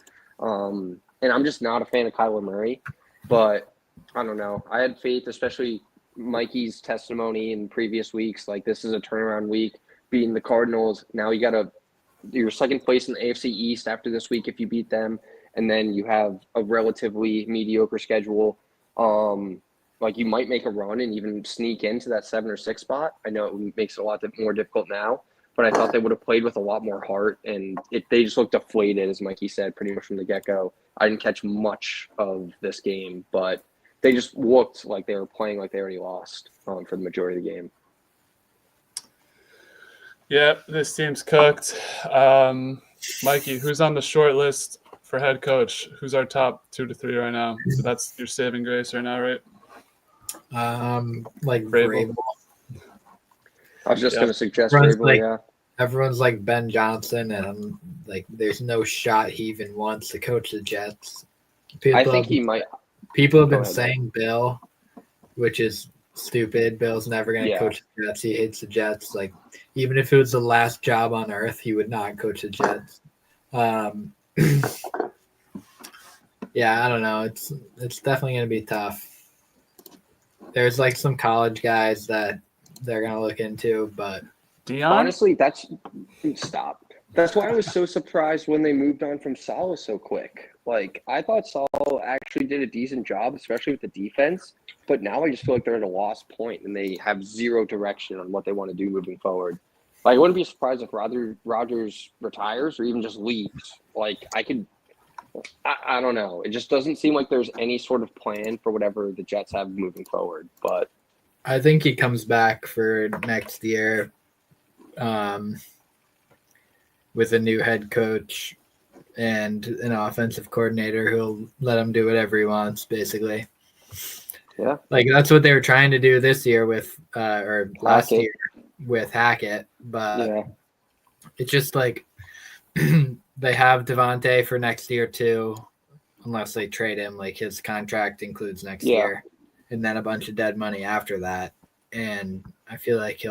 B: And I'm just not a fan of Kyler Murray. But I don't know. I had faith, especially Mikey's testimony in previous weeks. Like this is a turnaround week, beating the Cardinals. Now you got your second place in the AFC East after this week if you beat them, and then you have a relatively mediocre schedule. Like you might make a run and even sneak into that 7 or 6 spot. I know it makes it a lot more difficult now, but I thought they would have played with a lot more heart, and they just looked deflated, as Mikey said, pretty much from the get-go. I didn't catch much of this game, but they just looked like they were playing like they already lost for the majority of the game.
A: Yeah, this team's cooked. Mikey, who's on the short list for head coach? Who's our top 2 to 3 right now? So that's your saving grace right now, right?
C: Like
A: Vrabel.
B: I was just going to suggest
C: Everyone's
B: Vrabel,
C: Everyone's like Ben Johnson, and I'm like, there's no shot he even wants to coach the Jets.
B: I think he might.
C: People have been saying Bill, which is stupid. Bill's never going to
B: Yeah.
C: coach the Jets. He hates the Jets. Like, even if it was the last job on earth, he would not coach the Jets. Yeah, I don't know. It's definitely going to be tough. There's like some college guys that they're going to look into, but
A: Dion?
B: Honestly, stop. That's why I was so surprised when they moved on from Salah so quick. Like, I thought Salah actually did a decent job, especially with the defense. But now I just feel like they're at a lost point and they have zero direction on what they want to do moving forward. Like, I wouldn't be surprised if Rodgers retires or even just leaves. Like, I don't know. It just doesn't seem like there's any sort of plan for whatever the Jets have moving forward. But
C: I think he comes back for next year with a new head coach and an offensive coordinator who'll let him do whatever he wants, basically.
B: yeah,
C: Like, that's what they were trying to do this year with or last
B: Hackett.
C: year with Hackett, but
B: yeah,
C: it's just like they have Devontae for next year too, unless they trade him. Like, his contract includes next
B: Yeah.
C: year, and then a bunch of dead money after that. And I feel like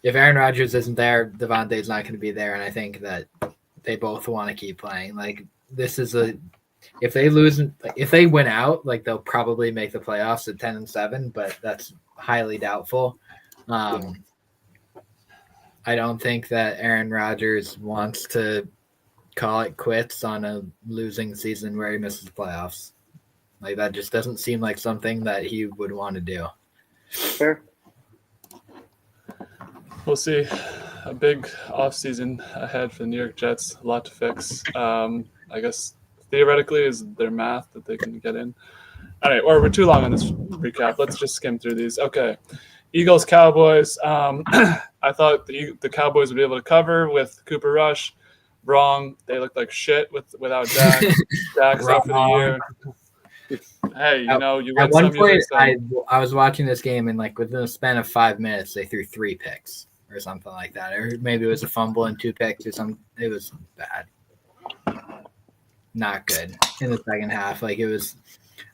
C: if Aaron Rodgers isn't there, Devontae's not going to be there. And I think that they both want to keep playing. Like, if they win out, like, they'll probably make the playoffs at 10-7, but that's highly doubtful. I don't think that Aaron Rodgers wants to call it quits on a losing season where he misses the playoffs. Like, that just doesn't seem like something that he would want to do.
B: fair.
A: We'll see. A big offseason ahead for the New York Jets. A lot to fix. I guess theoretically is their math that they can get in. All right, or we're too long on this recap. Let's just skim through these. Okay. Eagles, Cowboys. I thought the Cowboys would be able to cover with Cooper Rush. Wrong. They looked like shit without Dak. Dak's out for the year. Hey, you win
C: At one
A: some, you
C: point,
A: lose some.
C: I was watching this game, and like within a span of 5 minutes, they threw 3 picks or something like that. Or maybe it was a fumble and 2 picks or something. It was bad. Not good in the second half. Like, it was.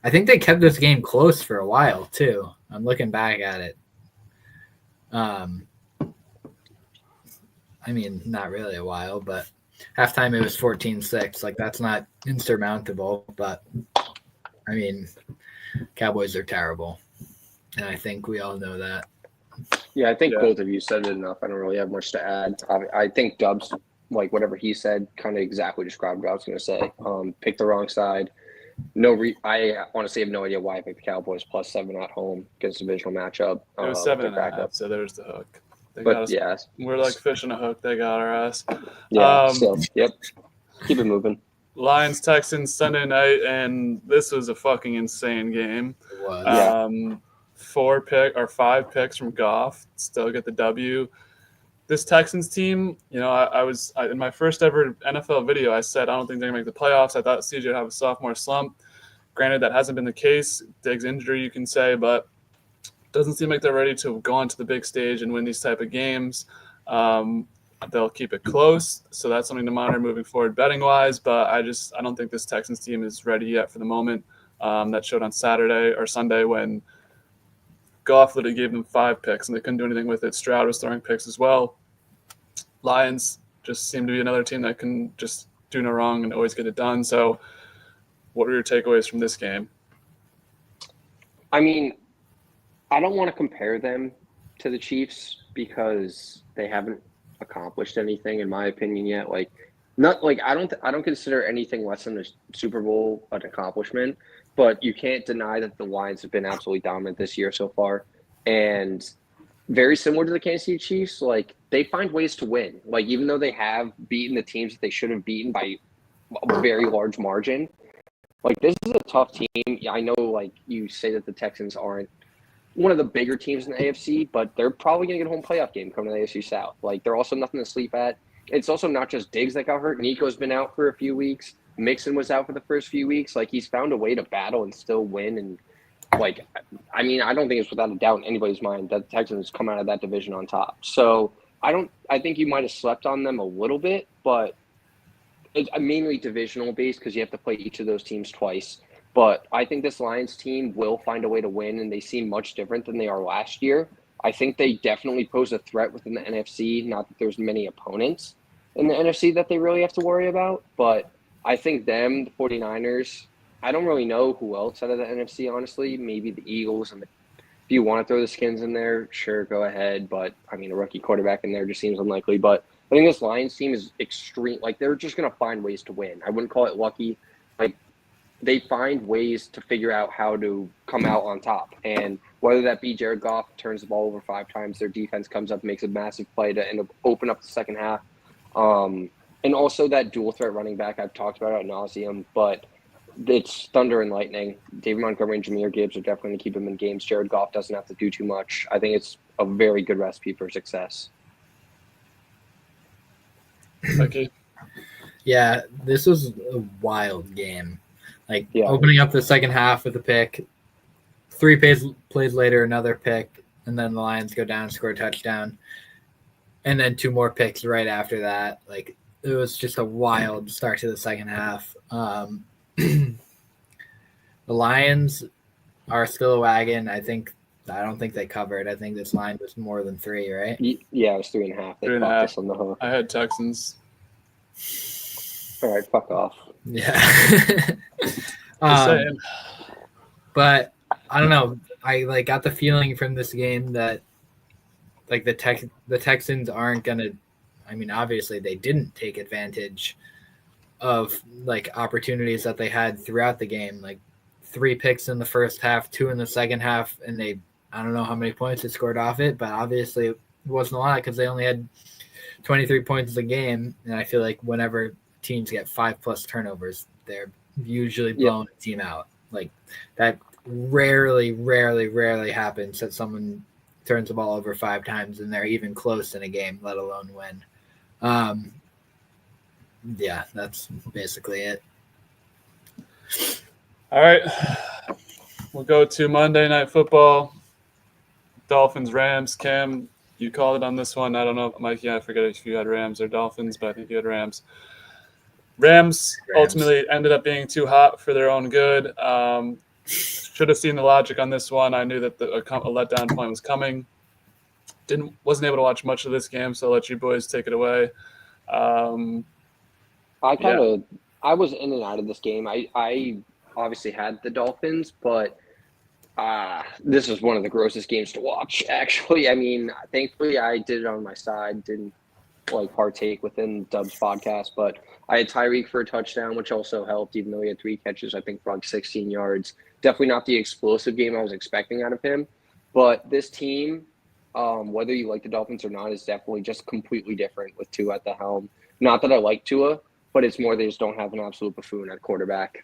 C: I think they kept this game close for a while too. I'm looking back at it. I mean, not really a while, but halftime it was 14-6. Like, that's not insurmountable, but I mean, Cowboys are terrible, and I think we all know that.
B: Yeah, I think both of you said it enough. I don't really have much to add. I think Dubs, like whatever he said, kind of exactly described what I was going to say. Picked the wrong side. I honestly have no idea why I picked the Cowboys +7 at home against a divisional matchup.
A: It was 7.5, so there's the hook.
B: But yeah,
A: we're like fishing a hook. They got our ass.
B: Yeah. Yep. Keep it moving.
A: Lions Texans Sunday night, and this was a fucking insane game.
C: It was.
A: 5 picks from Goff, still get the W. This Texans team, I was in my first ever NFL video. I said I don't think they're gonna make the playoffs. I thought CJ would have a sophomore slump. Granted, that hasn't been the case. Diggs' injury, you can say, but doesn't seem like they're ready to go onto the big stage and win these type of games. They'll keep it close, so that's something to monitor moving forward betting wise. But I don't think this Texans team is ready yet for the moment. That showed on Saturday or Sunday when Goff literally gave them 5 picks and they couldn't do anything with it. Stroud was throwing picks as well. Lions just seem to be another team that can just do no wrong and always get it done. So what were your takeaways from this game?
B: I mean, I don't want to compare them to the Chiefs because they haven't accomplished anything, in my opinion, yet. Like, not like I don't consider anything less than the Super Bowl an accomplishment, but you can't deny that the Lions have been absolutely dominant this year so far, and very similar to the Kansas City Chiefs. Like, they find ways to win. Like, even though they have beaten the teams that they should have beaten by a very large margin, like, this is a tough team. I know, like, you say that the Texans aren't one of the bigger teams in the AFC, but they're probably going to get a home playoff game coming to the AFC South. Like, they're also nothing to sleep at. It's also not just Diggs that got hurt. Nico's been out for a few weeks. Mixon was out for the first few weeks. Like, he's found a way to battle and still win. And, like, I mean, I don't think it's without a doubt in anybody's mind that the Texans come out of that division on top. So I think you might have slept on them a little bit, but it's mainly divisional based because you have to play each of those teams twice. But I think this Lions team will find a way to win, and they seem much different than they are last year. I think they definitely pose a threat within the NFC. Not that there's many opponents in the NFC that they really have to worry about, but I think them, the 49ers, I don't really know who else out of the NFC, honestly. Maybe the Eagles. And if you want to throw the Skins in there, sure, go ahead. But, I mean, a rookie quarterback in there just seems unlikely. But I think this Lions team is extreme. Like, they're just going to find ways to win. I wouldn't call it lucky. Like, they find ways to figure out how to come out on top. And whether that be Jared Goff turns the ball over 5 times, their defense comes up and makes a massive play to end up open up the second half. And also that dual threat running back I've talked about ad nauseum, but it's thunder and lightning. David Montgomery and Jahmyr Gibbs are definitely going to keep him in games. Jared Goff doesn't have to do too much. I think it's a very good recipe for success.
A: Mikey?
C: Yeah, this was a wild game. Like
B: Yeah.
C: opening up the second half with a pick, 3 plays later, another pick, and then the Lions go down and score a touchdown, and then 2 more picks right after that. Like it was just a wild start to the second half. The Lions are still a wagon. I don't think they covered. I think this line was more than 3, right?
B: Yeah, it was 3.5. They
A: 3.5.
B: fucked us on the hook.
A: I had Texans.
B: All right, fuck off.
C: Yeah.
A: Just saying.
C: But I don't know. I got the feeling from this game that like the Texans aren't gonna. I mean, obviously they didn't take advantage of like opportunities that they had throughout the game. Like 3 picks in the first half, 2 in the second half, and I don't know how many points they scored off it, but obviously it wasn't a lot because they only had 23 points a game. And I feel like whenever teams get 5+ turnovers, they're usually blowing a team out. Like that rarely happens that someone turns the ball over 5 times and they're even close in a game, let alone win. Yeah, that's basically it.
A: All right. We'll go to Monday Night Football. Dolphins, Rams. Cam, you called it on this one. I don't know, Mikey, I forget if you had Rams or Dolphins, but I think you had Rams. Rams ultimately ended up being too hot for their own good. Should have seen the logic on this one. I knew that a letdown point was coming. Wasn't able to watch much of this game, so I'll let you boys take it away.
B: I was in and out of this game. I obviously had the Dolphins, but this was one of the grossest games to watch, actually. I mean, thankfully I did it on my side, didn't partake within Dub's podcast, but I had Tyreek for a touchdown, which also helped, even though he had 3 catches, I think, for 16 yards. Definitely not the explosive game I was expecting out of him. But this team, whether you like the Dolphins or not, is definitely just completely different with Tua at the helm. Not that I like Tua, but it's more they just don't have an absolute buffoon at quarterback.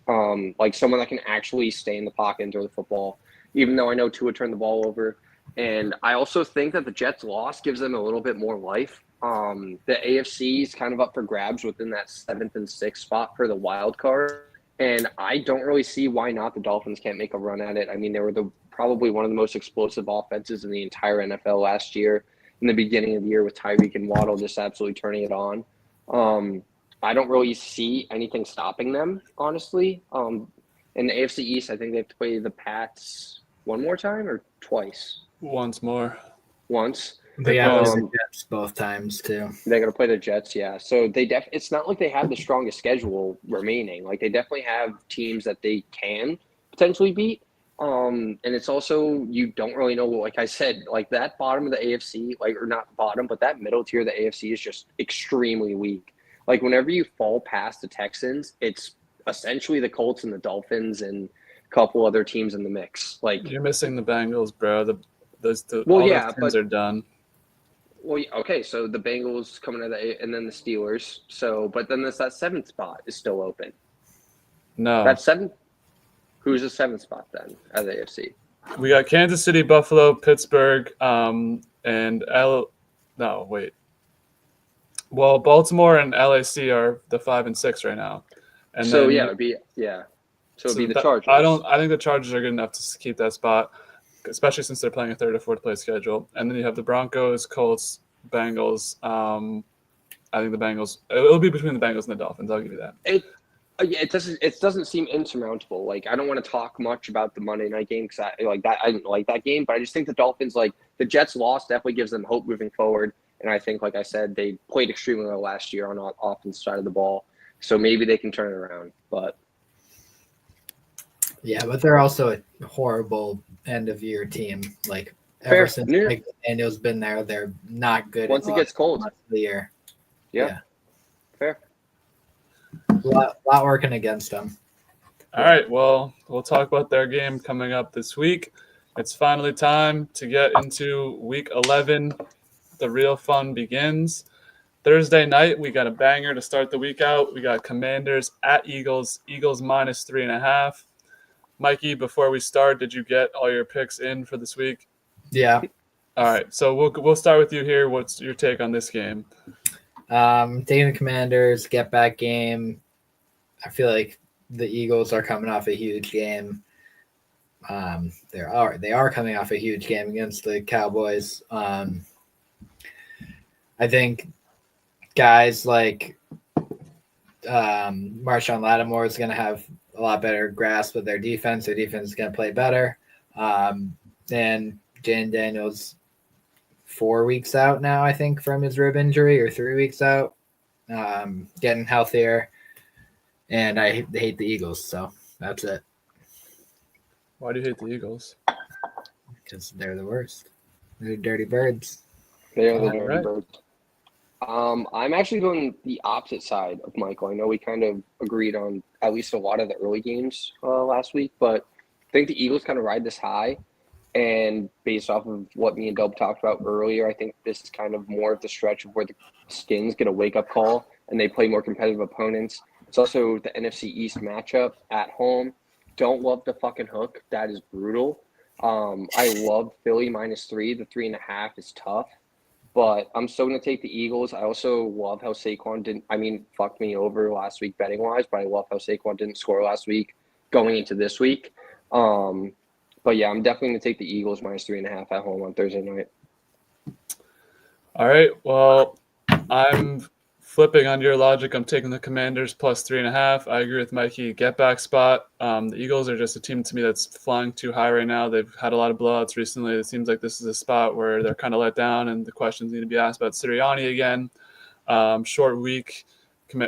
B: Like someone that can actually stay in the pocket and throw the football, even though I know Tua turned the ball over. And I also think that the Jets' loss gives them a little bit more life. The AFC is kind of up for grabs within that 7th and 6th spot for the wild card. And I don't really see why not the Dolphins can't make a run at it. I mean, they were probably one of the most explosive offenses in the entire NFL last year in the beginning of the year with Tyreek and Waddle just absolutely turning it on. I don't really see anything stopping them, honestly. In the AFC East, I think they have to play the Pats one more time or twice?
A: Once more.
C: They got the Jets both times too.
B: They're gonna play the Jets, yeah. So it's not like they have the strongest schedule remaining. Like they definitely have teams that they can potentially beat. And it's also you don't really know. Like I said, like that bottom of the AFC, or not bottom, but that middle tier of the AFC is just extremely weak. Like whenever you fall past the Texans, it's essentially the Colts and the Dolphins and a couple other teams in the mix. Like
A: you're missing the Bengals, bro. Those teams are done.
B: Well, okay, so the Bengals coming out of and then the Steelers. So, but then that 7th spot is still open.
A: No,
B: that's 7th. Who's the 7th spot then at the AFC?
A: We got Kansas City, Buffalo, Pittsburgh, and No, wait. Well, Baltimore and LAC are the 5 and 6 right now. And
B: so
A: then
B: it'd be So it'd be the Chargers.
A: I think the Chargers are good enough to keep that spot, especially since they're playing a 3rd or 4th place schedule. And then you have the Broncos, Colts, Bengals. I think the Bengals. It'll be between the Bengals and the Dolphins. I'll give you that.
B: Yeah, it doesn't seem insurmountable. Like, I don't want to talk much about the Monday night game because I didn't like that game, but I just think the Dolphins, like, the Jets loss definitely gives them hope moving forward. And I think, like I said, they played extremely well last year on the offense side of the ball, so maybe they can turn it around. But
C: Yeah, but they're also a horrible end of year team. Like ever
B: fair.
C: since
B: Yeah.
C: Mike Daniel's been there, they're not good
B: Once
C: in
B: it
C: the
B: gets cold.
C: months of the year.
B: Yeah. Fair.
C: Lot working against them.
A: All right, well, we'll talk about their game coming up this week. It's finally time to get into week 11. The real fun begins. Thursday night, we got a banger to start the week out. We got Commanders at Eagles, Eagles minus 3.5. Mikey, before we start, did you get all your picks in for this week?
C: Yeah.
A: All right, so we'll start with you here. What's your take on this game?
C: Taking the Commanders, get back game. I feel like the Eagles are coming off a huge game. They are coming off a huge game against the Cowboys. I think guys like Marshawn Lattimore is going to have a lot better grasp of their defense. Their defense is going to play better. And Jane Daniels 4 weeks out now, I think, from his rib injury, or 3 weeks out, getting healthier. And I hate the Eagles, so that's it.
A: Why do you hate the Eagles?
C: Because they're the worst. They're dirty birds.
B: They are the
A: All
B: dirty
A: right.
B: birds. I'm actually going the opposite side of Michael. I know we kind of agreed on at least a lot of the early games last week, but I think the Eagles kind of ride this high. And based off of what me and Dub talked about earlier, I think this is kind of more of the stretch of where the Skins get a wake-up call and they play more competitive opponents. It's also the NFC East matchup at home. Don't love the fucking hook. That is brutal. I love Philly -3. The 3.5 is tough. But I'm still going to take the Eagles. I also love how Saquon fucked me over last week betting-wise, but I love how Saquon didn't score last week going into this week. But yeah, I'm definitely going to take the Eagles -3.5 at home on Thursday night.
A: All right, well, I'm flipping on your logic. I'm taking the Commanders +3.5. I agree with Mikey. Get back spot. The Eagles are just a team to me that's flying too high right now. They've had a lot of blowouts recently. It seems like this is a spot where they're kind of let down, and the questions need to be asked about Sirianni again. Short week.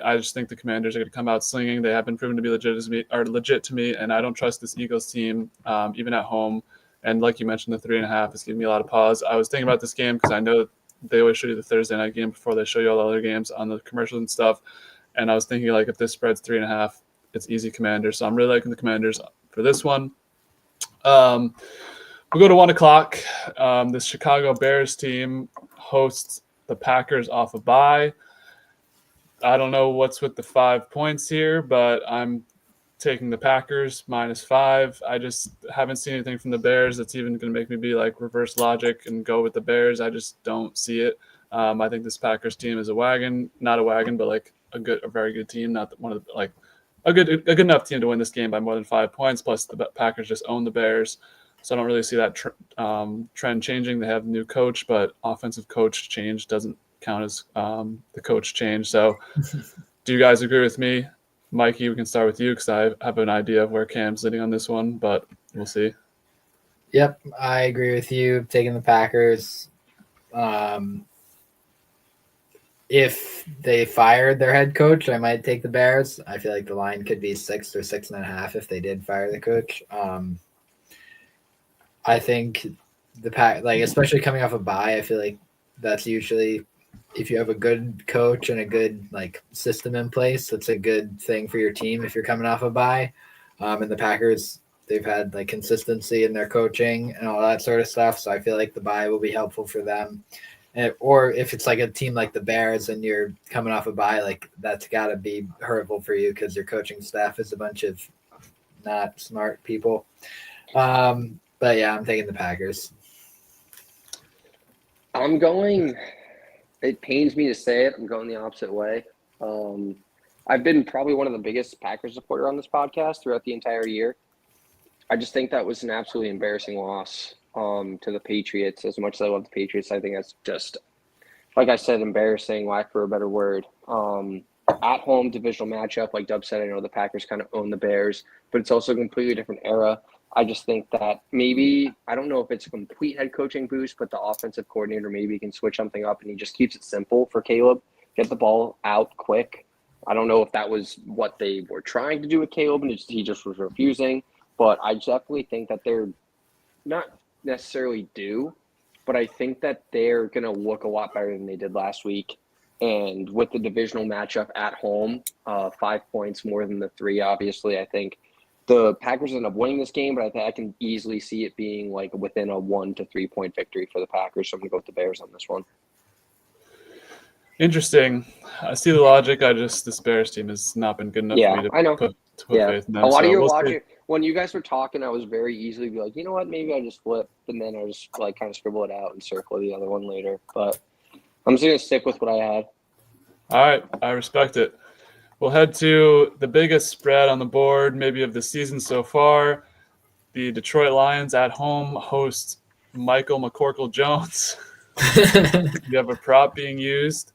A: I just think the Commanders are going to come out slinging. They have been proven to be legit to me, and I don't trust this Eagles team, even at home. And like you mentioned, the 3.5 is giving me a lot of pause. I was thinking about this game because I know they always show you the Thursday night game before they show you all the other games on the commercials and stuff. And I was thinking, like, if this spread's 3.5, it's easy Commanders. So I'm really liking the Commanders for this one. We'll go to 1 o'clock. The Chicago Bears team hosts the Packers off a bye. I don't know what's with the 5 points here, but I'm taking the Packers -5. I just haven't seen anything from the Bears that's even going to make me be like reverse logic and go with the Bears. I just don't see it. I think this Packers team is not a wagon, but like a very good team. Not one of the, like a good enough team to win this game by more than 5 points. Plus, the Packers just own the Bears, so I don't really see that trend changing. They have a new coach, but offensive coach change doesn't count as the coach change. So, do you guys agree with me? Mikey, we can start with you because I have an idea of where Cam's leading on this one, but we'll see.
C: Yep, I agree with you. Taking the Packers. If they fired their head coach, I might take the Bears. I feel like the line could be 6 or 6.5 if they did fire the coach. I think the Pack, like, especially coming off a bye, I feel like that's usually, if you have a good coach and a good like system in place, that's a good thing for your team if you're coming off a bye. And the Packers, they've had like consistency in their coaching and all that sort of stuff. So I feel like the bye will be helpful for them. Or if it's like a team like the Bears and you're coming off a bye, like that's got to be hurtful for you because your coaching staff is a bunch of not smart people. But yeah, I'm taking the Packers.
B: It pains me to say it, I'm going the opposite way. I've been probably one of the biggest Packers supporter on this podcast throughout the entire year. I just think that was an absolutely embarrassing loss to the Patriots. As much as I love the Patriots, I think that's just, like I said, embarrassing, lack for a better word. at-home divisional matchup. Like Dub said, I know the Packers kind of own the Bears, but it's also a completely different era. I just think that maybe, I don't know if it's a complete head coaching boost, but the offensive coordinator maybe can switch something up and he just keeps it simple for Caleb, get the ball out quick. I don't know if that was what they were trying to do with Caleb and he just was refusing, but I definitely think that they're not necessarily due, but I think that they're going to look a lot better than they did last week. And with the divisional matchup at home, 5 points more than the 3, obviously, I think the Packers end up winning this game, but I can easily see it being like within a 1 to 3 point victory for the Packers. So I'm going to go with the Bears on this one.
A: Interesting. I see the logic. This Bears team has not been good enough for me
B: I know.
A: put
B: Yeah,
A: faith in them.
B: a lot of your
A: we'll
B: logic, when you guys were talking, I was very easily be like, you know what, maybe I just flip, and then I just like kind of scribble it out and circle the other one later. But I'm just going to stick with what I had.
A: All right, I respect it. We'll head to the biggest spread on the board, maybe of the season so far. The Detroit Lions at home host Michael McCorkle-Jones. You have a prop being used.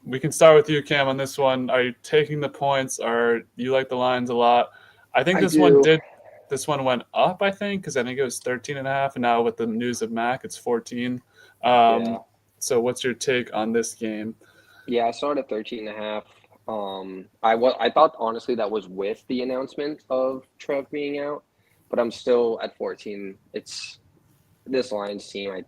A: We can start with you, Cam, on this one. Are you taking the points? Or you like the Lions a lot? I think this one went up, I think, because I think it was 13.5, and now with the news of Mac, it's 14. So what's your take on this game?
B: Yeah, I saw it at 13.5. I thought honestly that was with the announcement of Trev being out, but I'm still at 14. It's this Lions team.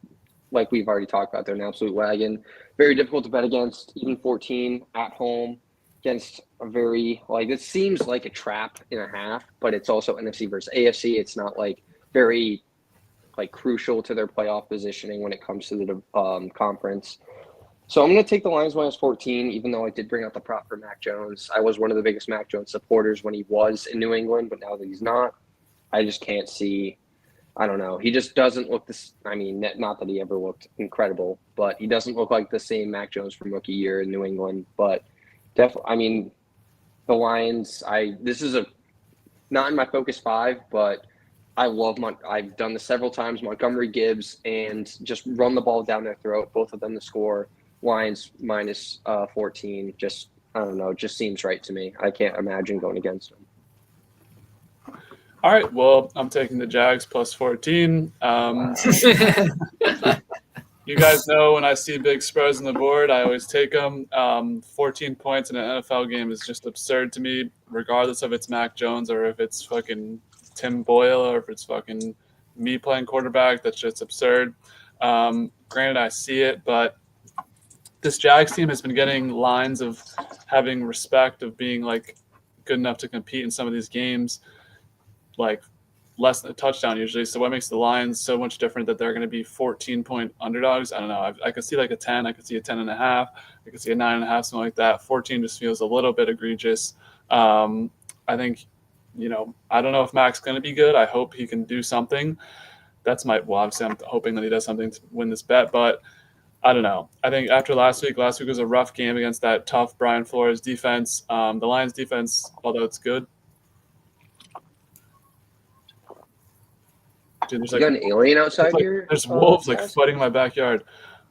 B: Like we've already talked about, they're an absolute wagon. Very difficult to bet against. Even 14 at home against a very it seems like a trap and a half, but it's also NFC versus AFC. It's not like very crucial to their playoff positioning when it comes to the conference. So I'm going to take the Lions minus 14, even though I did bring out the prop for Mac Jones. I was one of the biggest Mac Jones supporters when he was in New England, but now that he's not, I just can't see. I don't know. He just doesn't look this. I mean, not that he ever looked incredible, but he doesn't look like the same Mac Jones from rookie year in New England. But definitely, I mean, the Lions. This is not in my focus 5, but I love I've done this several times. Montgomery, Gibbs, and just run the ball down their throat. Both of them to score. Lions minus 14. Just I don't know. It just seems right to me. I can't imagine going against them.
A: All right, well, I'm taking the Jags plus 14. You guys know when I see big spreads on the board, I always take them. 14 points in an NFL game is just absurd to me, regardless if it's Mac Jones or if it's fucking Tim Boyle or if it's fucking me playing quarterback. That's just absurd. Granted, I see it, but this Jags team has been getting lines of having respect, of being good enough to compete in some of these games, less than a touchdown usually. So what makes the Lions so much different that they're going to be 14-point underdogs? I don't know. I could see a 10. I could see a 10.5. I could see a 9.5, something like that. 14 just feels a little bit egregious. I think, I don't know if Mac's going to be good. I hope he can do something. Obviously I'm hoping that he does something to win this bet, but I don't know. I think after last week was a rough game against that tough Brian Flores defense. The Lions defense, although it's good, dude, there's
B: you got an alien outside here?
A: There's wolves fighting in my backyard.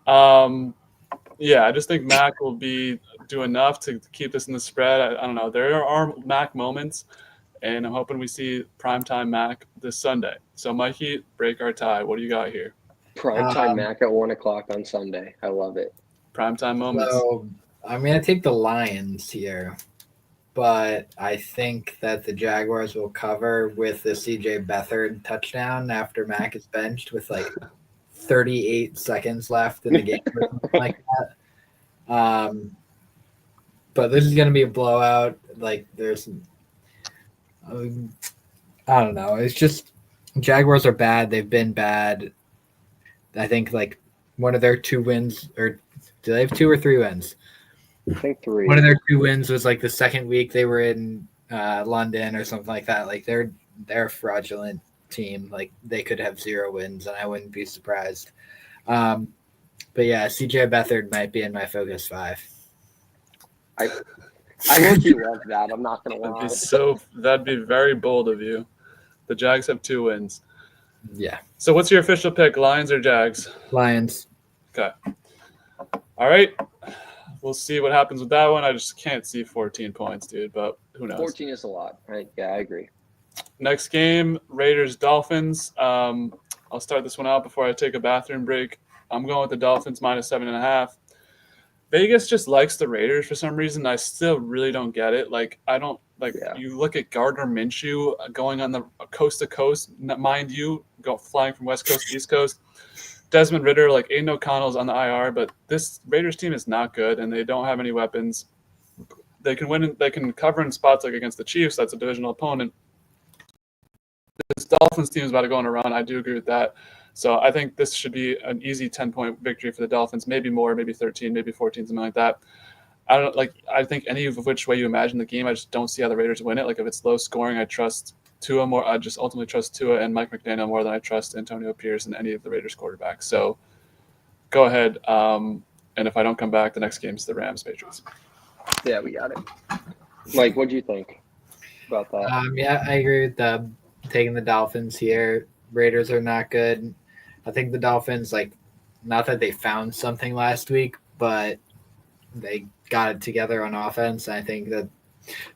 A: Yeah, I just think Mac will do enough to keep this in the spread. I don't know. There are Mac moments, and I'm hoping we see primetime Mac this Sunday. So, Mikey, break our tie. What do you got here?
B: Primetime Mac at 1 o'clock on Sunday. I love it.
A: Primetime moments.
C: So I'm going to take the Lions here, but I think that the Jaguars will cover with the CJ Beathard touchdown after Mac is benched with 38 seconds left in the game or something like that. But this is going to be a blowout. There's, I don't know. It's just Jaguars are bad. They've been bad. I think one of their 2 wins, or do they have 2 or 3 wins?
B: I think 3.
C: One of their 2 wins was the second week they were in London or something like that. They're a fraudulent team. They could have 0 wins, and I wouldn't be surprised. But yeah, CJ Beathard might be in my focus 5.
B: I hope you love that. I'm not gonna lie.
A: That'd be very bold of you. The Jags have 2 wins.
C: Yeah.
A: So what's your official pick, Lions or Jags?
C: Lions.
A: Okay. All right. we'll see what happens with that one. I just can't see 14 points, dude. But who knows?
B: 14 is a lot, right? Yeah, I agree.
A: Next game, Raiders Dolphins. I'll start this one out before I take a bathroom break. I'm going with the Dolphins minus 7.5. Vegas just likes the Raiders for some reason. I still really don't get it. Like, I don't like.
B: Yeah.
A: You look at Gardner Minshew going on the coast to coast, mind you, flying from West Coast to East Coast. Desmond Ritter, like Aiden O'Connell's on the IR, but this Raiders team is not good, and they don't have any weapons. They can win. They can cover in spots like against the Chiefs. That's a divisional opponent. This Dolphins team is about to go on a run. I do agree with that. So I think this should be an easy 10-point victory for the Dolphins. Maybe more, maybe 13, maybe 14, something like that. I think any of which way you imagine the game, I just don't see how the Raiders win it. Like if it's low scoring, I trust Tua more. I just ultimately trust Tua and Mike McDaniel more than I trust Antonio Pierce and any of the Raiders quarterbacks. So go ahead. And if I don't come back, the next game is the Rams Patriots.
B: Yeah, we got it. Mike, what do you think about that?
C: Yeah, I agree with taking the Dolphins here. Raiders are not good. I think the Dolphins, not that they found something last week, but they got it together on offense. I think that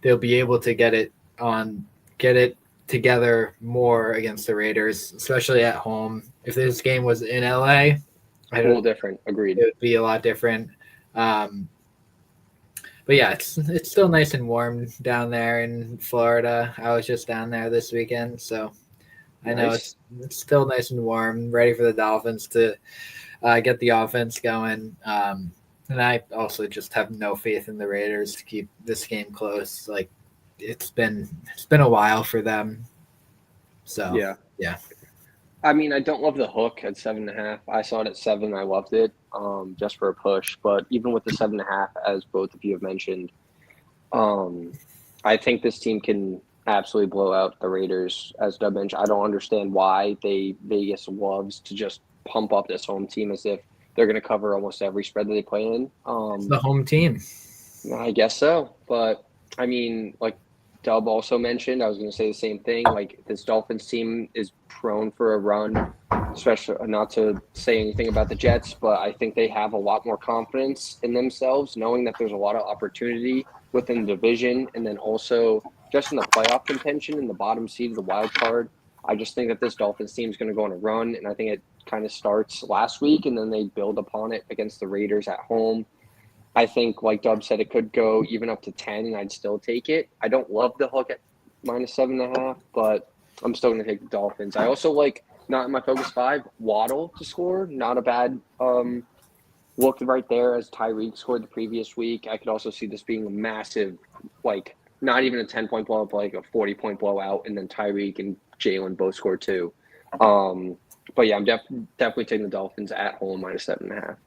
C: they'll be able to get it together more against the Raiders, especially at home. If this game was in LA,
B: A little different. Agreed.
C: It would be a lot different. But yeah, it's still nice and warm down there in Florida. I was just down there this weekend, so I know it's still nice and warm, ready for the Dolphins to get the offense going. And I also just have no faith in the Raiders to keep this game close. Like it's been a while for them. So yeah.
B: I mean, I don't love the hook at 7.5. I saw it at 7. I loved it, just for a push. But even with the 7.5, as both of you have mentioned, I think this team can absolutely blow out the Raiders. As Dub mentioned, I don't understand why Vegas loves to just pump up this home team as if they're going to cover almost every spread that they play in.
C: It's the home team.
B: I guess so. But, I mean, like Dub also mentioned, I was going to say the same thing. Like, this Dolphins team is prone for a run, especially not to say anything about the Jets, but I think they have a lot more confidence in themselves, knowing that there's a lot of opportunity within the division, and then also just in the playoff contention in the bottom seed of the wild card. I just think that this Dolphins team is going to go on a run, and I think it kind of starts last week, and then they build upon it against the Raiders at home. I think, like Dub said, it could go even up to 10, and I'd still take it. I don't love the hook at minus 7.5, but I'm still going to take the Dolphins. I also like, not in my focus 5, Waddle to score. Not a bad look right there as Tyreek scored the previous week. I could also see this being a massive, not even a 10-point blowout, but a 40-point blowout, and then Tyreek and Jalen both score too. But yeah, I'm definitely taking the Dolphins at home minus 7.5.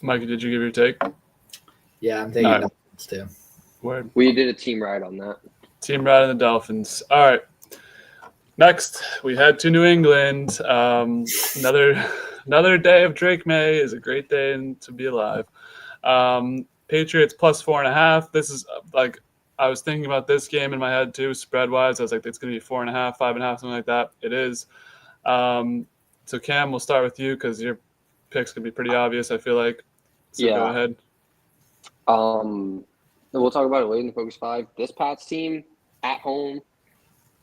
A: Mikey, did you give your take?
C: Yeah, I'm taking Dolphins too.
A: Word.
B: We did a team ride on that.
A: Team ride on the Dolphins. All right. Next, we head to New England. Another day of Drake May is a great day to be alive. Patriots plus 4.5. This is I was thinking about this game in my head too, spread wise. I was like, it's going to be 4.5, 5.5, something like that. It is. So Cam, we'll start with you because your pick's going to be pretty obvious, I feel like. So go ahead.
B: We'll talk about it later in the Focus 5. This Pats team at home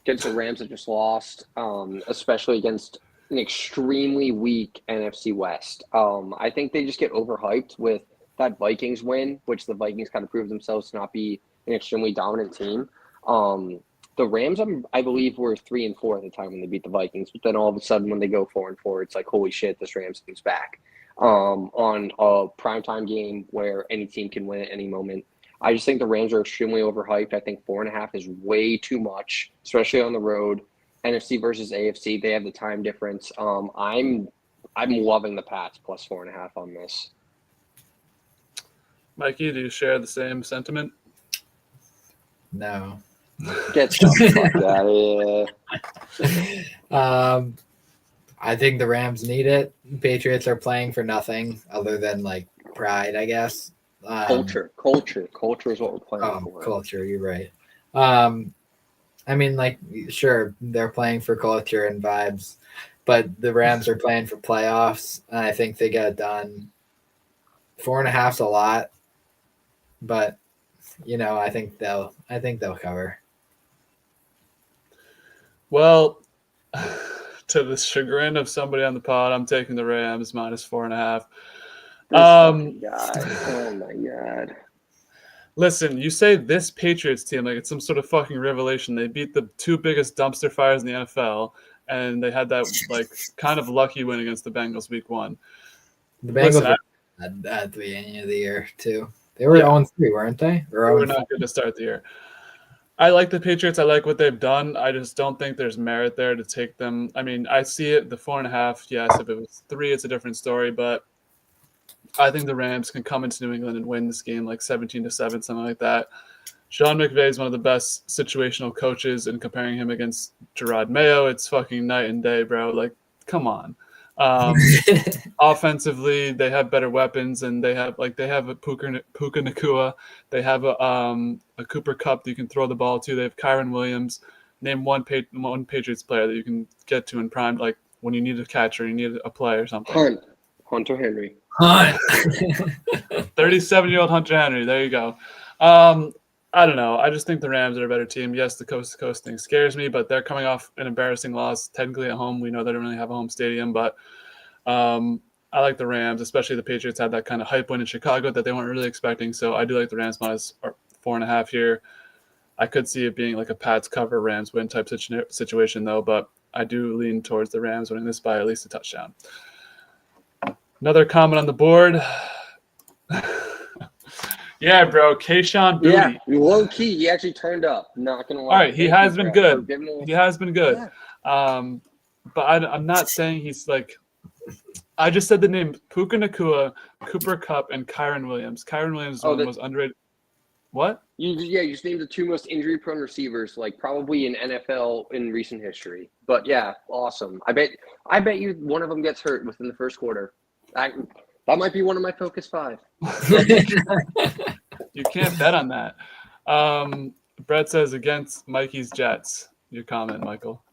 B: against the Rams that just lost, especially against an extremely weak NFC West. I think they just get overhyped with that Vikings win, which the Vikings kind of proved themselves to not be an extremely dominant team. The Rams, I believe, were 3-4 at the time when they beat the Vikings. But then all of a sudden, when they go 4-4, it's like, holy shit, this Rams team's back. On a primetime game where any team can win at any moment. I just think the Rams are extremely overhyped. I think 4.5 is way too much, especially on the road. NFC versus AFC, they have the time difference. I'm loving the Pats plus 4.5 on this.
A: Mikey, do you share the same sentiment?
C: No.
B: Get the fuck out of here.
C: I think the Rams need it. Patriots are playing for nothing other than pride, I guess.
B: Culture is what we're playing for.
C: Culture, you're right. I mean, sure, they're playing for culture and vibes, but the Rams are playing for playoffs, and I think they get it done. 4.5's a lot, but I think they'll cover.
A: Well, to the chagrin of somebody on the pod, I'm taking the Rams -4.5.
B: This fucking guy. Oh my god.
A: Listen, you say this Patriots team like it's some sort of fucking revelation. They beat the two biggest dumpster fires in the NFL, and they had that like kind of lucky win against the Bengals week 1.
C: The Bengals were at the beginning of the year too. They were 0-3, weren't they?
A: They were not good to start the year. I like the Patriots. I like what they've done. I just don't think there's merit there to take them. I mean, I see it, the 4.5. Yes, if it was 3, it's a different story, but I think the Rams can come into New England and win this game like 17-7, something like that. Sean McVay is one of the best situational coaches, and comparing him against Gerard Mayo, it's fucking night and day, bro. Like, come on. Offensively, they have better weapons, and they have a Puka Nacua. They have a Cooper Kupp that you can throw the ball to. They have Kyron Williams. Name one Patriots player that you can get to in prime, like when you need a catcher, you need a play or something.
B: Hunter Henry.
A: 37-year-old Hunter Henry. There you go. I don't know. I just think the Rams are a better team. Yes, the coast-to-coast thing scares me, but they're coming off an embarrassing loss, technically at home. We know they don't really have a home stadium, but I like the Rams, especially the Patriots had that kind of hype win in Chicago that they weren't really expecting. So I do like the Rams -4.5 here. I could see it being like a Pats cover Rams win type situation, though, but I do lean towards the Rams winning this by at least a touchdown. Another comment on the board. Yeah, bro, Kayshon Boutte.
B: Yeah, low key, he actually turned up. Not gonna lie.
A: All right, he has been good. He has been good.
B: Yeah.
A: But I'm not saying he's like. I just said the name Puka Nacua, Cooper Kupp, and Kyron Williams. Kyron Williams is one of the most underrated. What?
B: You just named the 2 most injury-prone receivers, like probably in NFL in recent history. But yeah, awesome. I bet you one of them gets hurt within the first quarter. That might be one of my focus 5.
A: You can't bet on that. Brett says against Mikey's Jets. Your comment, Michael.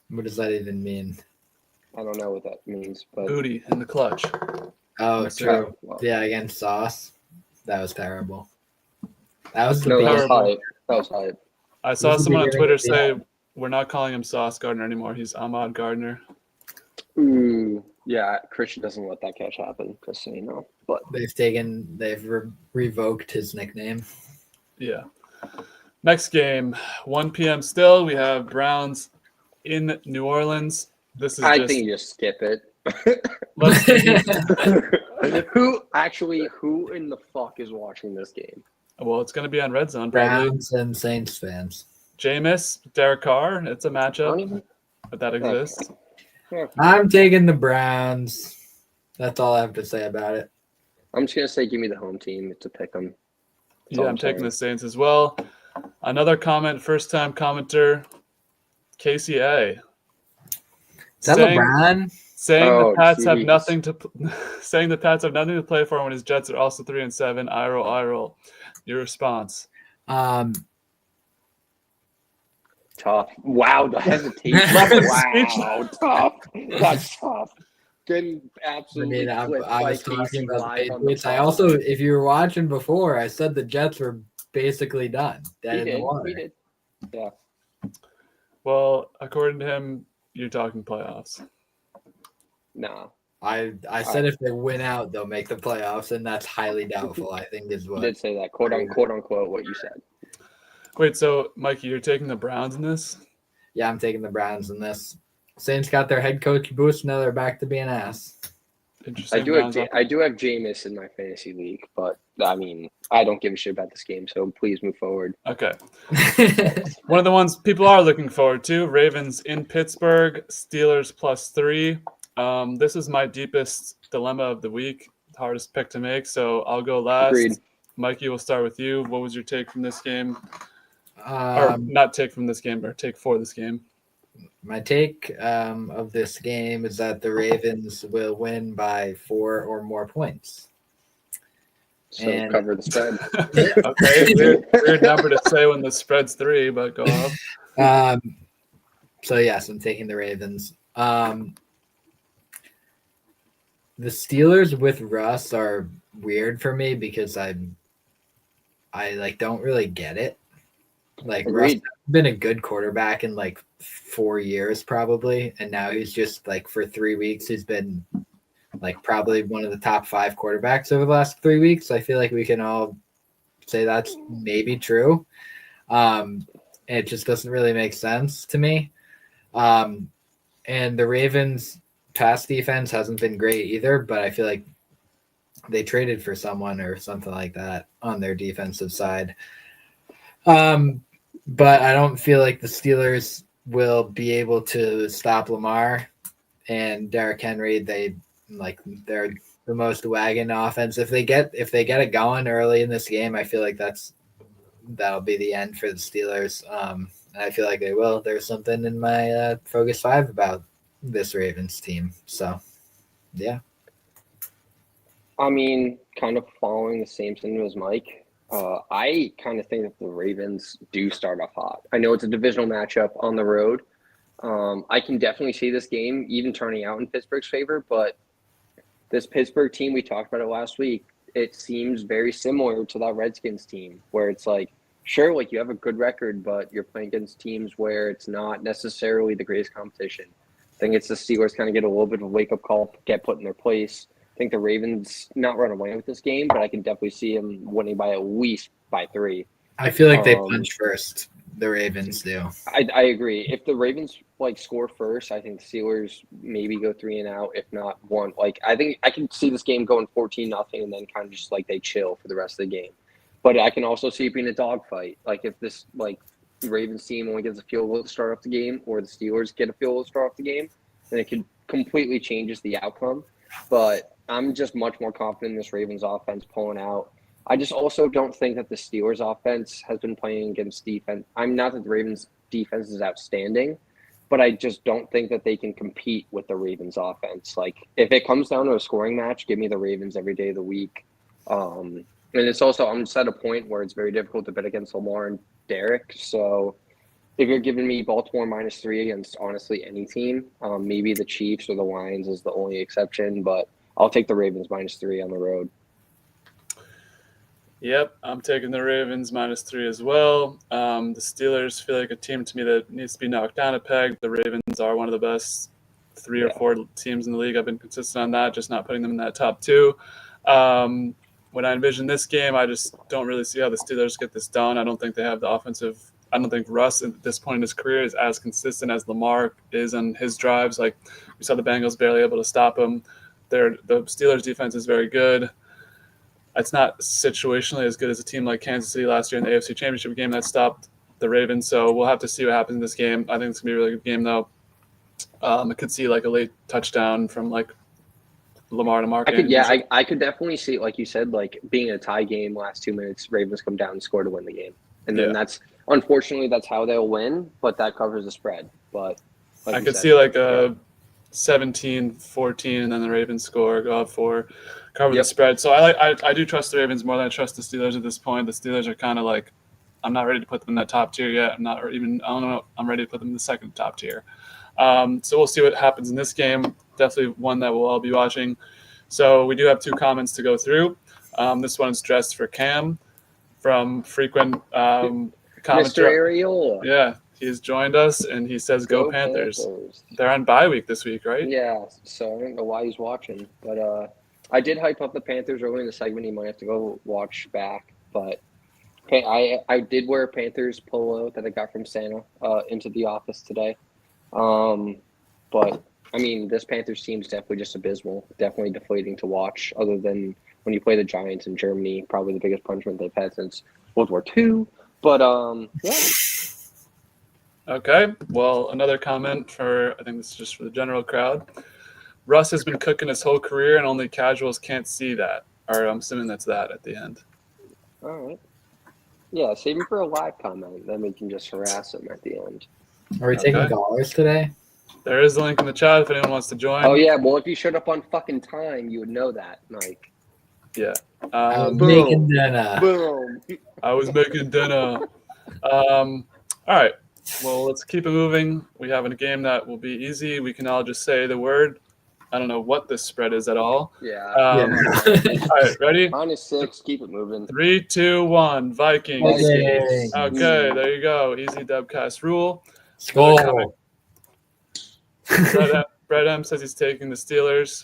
C: What does that even mean?
B: I don't know what that means, but
A: Booty in the clutch.
C: Oh, true.
B: Well,
C: yeah, against Sauce. That was terrible. That was
B: hype.
A: I saw someone on Twitter say we're not calling him Sauce Gardner anymore. He's Ahmad Gardner.
B: Ooh, yeah. Christian doesn't let that catch happen, just so you know. But
C: they've revoked his nickname.
A: Yeah. Next game, 1 p.m. still. We have Browns in New Orleans.
B: I think you just skip it. Who in the fuck is watching this game?
A: Well, it's going to be on Red Zone, probably.
C: Browns and Saints fans.
A: Jameis, Derek Carr. It's a matchup, but that exists.
C: I'm taking the Browns. That's all I have to say about it.
B: I'm just going to say give me the home team. It's a pick 'em.
A: Yeah, I'm taking the Saints as well. Another comment, first-time commenter, KCA.
C: Is that LeBron?
A: Saying the Pats have nothing to play for when his Jets are also 3-7. I roll. Your response?
B: Tough. Wow, the hesitation. Wow, tough. That's tough. Getting absolutely
C: I was talking about the
B: Patriots.
C: I also, if you were watching before, I said the Jets were basically done. Dead in the water.
B: We did. Yeah.
A: Well, according to him, you're talking playoffs.
B: No.
C: I said if they win out, they'll make the playoffs, and that's highly doubtful, I think is what.
B: I did say that, quote unquote, what you said.
A: Wait, so, Mikey, you're taking the Browns in this?
C: Yeah, I'm taking the Browns in this. Saints got their head coach boost. Now they're back to being ass.
A: Interesting.
B: I do have Jameis in my fantasy league, but, I mean, I don't give a shit about this game, so please move forward.
A: Okay. One of the ones people are looking forward to, Ravens in Pittsburgh, Steelers +3. This is my deepest dilemma of the week, hardest pick to make, so I'll go last.
B: Agreed.
A: Mikey, we'll start with you. What was your take from this game? Or not take from this game, but take for this game.
C: My take of this game is that the Ravens will win by 4 or more points.
B: So cover the spread.
A: Okay, weird number to say when the spread's 3, but go off.
C: So yes, I'm taking the Ravens. the Steelers with Russ are weird for me because I like don't really get it. Like Russ has
B: Agreed.
C: been a good quarterback in like 4 years probably, and now he's just like for 3 weeks he's been like probably one of the top 5 quarterbacks over the last 3 weeks. I feel like we can all say that's maybe true. It just doesn't really make sense to me. And the Ravens pass defense hasn't been great either, but I feel like they traded for someone or something like that on their defensive side. But I don't feel like the Steelers will be able to stop Lamar and Derrick Henry. They're the most wagon offense. If they get it going early in this game, I feel like that'll be the end for the Steelers. And I feel like they will. There's something in my Focus 5 about this Ravens team. So, yeah.
B: I mean, kind of following the same thing as Mike. I kind of think that the Ravens do start off hot. I know it's a divisional matchup on the road. I can definitely see this game even turning out in Pittsburgh's favor, but this Pittsburgh team, we talked about it last week, it seems very similar to that Redskins team where it's like, sure, like you have a good record, but you're playing against teams where it's not necessarily the greatest competition. I think it's the Steelers kind of get a little bit of a wake-up call, get put in their place. I think the Ravens not run away with this game, but I can definitely see them winning by at least by 3.
C: I feel like they punch first. The Ravens do.
B: I agree. If the Ravens like score first, I think the Steelers maybe go 3 and out. If not 1, like I think I can see this game going 14-0 and then kind of just like they chill for the rest of the game. But I can also see it being a dogfight. Like if this like Ravens team only gets a field goal to start off the game, or the Steelers get a field goal to start off the game, then it could completely changes the outcome. But I'm just much more confident in this Ravens offense pulling out. I just also don't think that the Steelers offense has been playing against defense. I'm not that the Ravens defense is outstanding, but I just don't think that they can compete with the Ravens offense. Like if it comes down to a scoring match, give me the Ravens every day of the week. And it's also, I'm just at a point where it's very difficult to bet against Lamar and Derek. So if you're giving me Baltimore -3 against honestly any team, maybe the Chiefs or the Lions is the only exception, but I'll take the Ravens -3 on the road.
A: Yep, I'm taking the Ravens -3 as well. The Steelers feel like a team to me that needs to be knocked down a peg. The Ravens are one of the best 3 or 4 teams in the league. I've been consistent on that, just not putting them in that top 2. When I envision this game, I just don't really see how the Steelers get this done. I don't think they have the offensive. I don't think Russ at this point in his career is as consistent as Lamar is on his drives. Like we saw the Bengals barely able to stop him. The Steelers defense is very good. It's not situationally as good as a team like Kansas City last year in the AFC Championship game that stopped the Ravens. So we'll have to see what happens in this game. I think it's going to be a really good game, though. I could see like a late touchdown from like Lamar to Mark.
B: I could definitely see, like you said, like being a tie game, last 2 minutes, Ravens come down and score to win the game. And then that's unfortunately that's how they'll win, but that covers the spread. But like
A: I could see like a 17-14, and then the Ravens score, go up for cover the spread. So I do trust the Ravens more than I trust the Steelers at this point. The Steelers are kind of like, I'm not ready to put them in that top tier yet. I don't know. I'm ready to put them in the second top tier. So we'll see what happens in this game. Definitely one that we'll all be watching. So we do have 2 comments to go through. This one's dressed for Cam from frequent comment.
B: Mr. Areola.
A: Yeah, he's joined us, and he says, "Go Panthers." They're on bye week this week, right?
B: Yeah, so I don't know why he's watching, but I did hype up the Panthers early in the segment. He might have to go watch back, but I did wear a Panthers polo that I got from Santa into the office today. But I mean, this Panthers team is definitely just abysmal, definitely deflating to watch. Other than when you play the Giants in Germany, probably the biggest punishment they've had since World War II. But yeah.
A: Okay. Well, another comment for, I think this is just for the general crowd. Russ has been cooking his whole career, and only casuals can't see that. Or I'm assuming that's that at the end.
B: All right. Yeah, save him for a live comment. Then we can just harass him at the end.
C: Are we taking callers today?
A: There is a link in the chat if anyone wants to join.
B: Oh, yeah. Well, if you showed up on fucking time, you would know that, Mike.
A: Yeah.
C: Making dinner.
B: Boom.
A: I was making dinner. All right. Well, let's keep it moving. We have a game that will be easy. We can all just say the word I don't know what this spread is at all.
B: Yeah.
A: All right, ready?
B: -6. Keep it moving.
A: 3, 2, 1. Vikings.
B: Vikings.
A: Okay, there you go. Easy Dubcast rule.
C: Skull.
A: Brett M says he's taking the Steelers.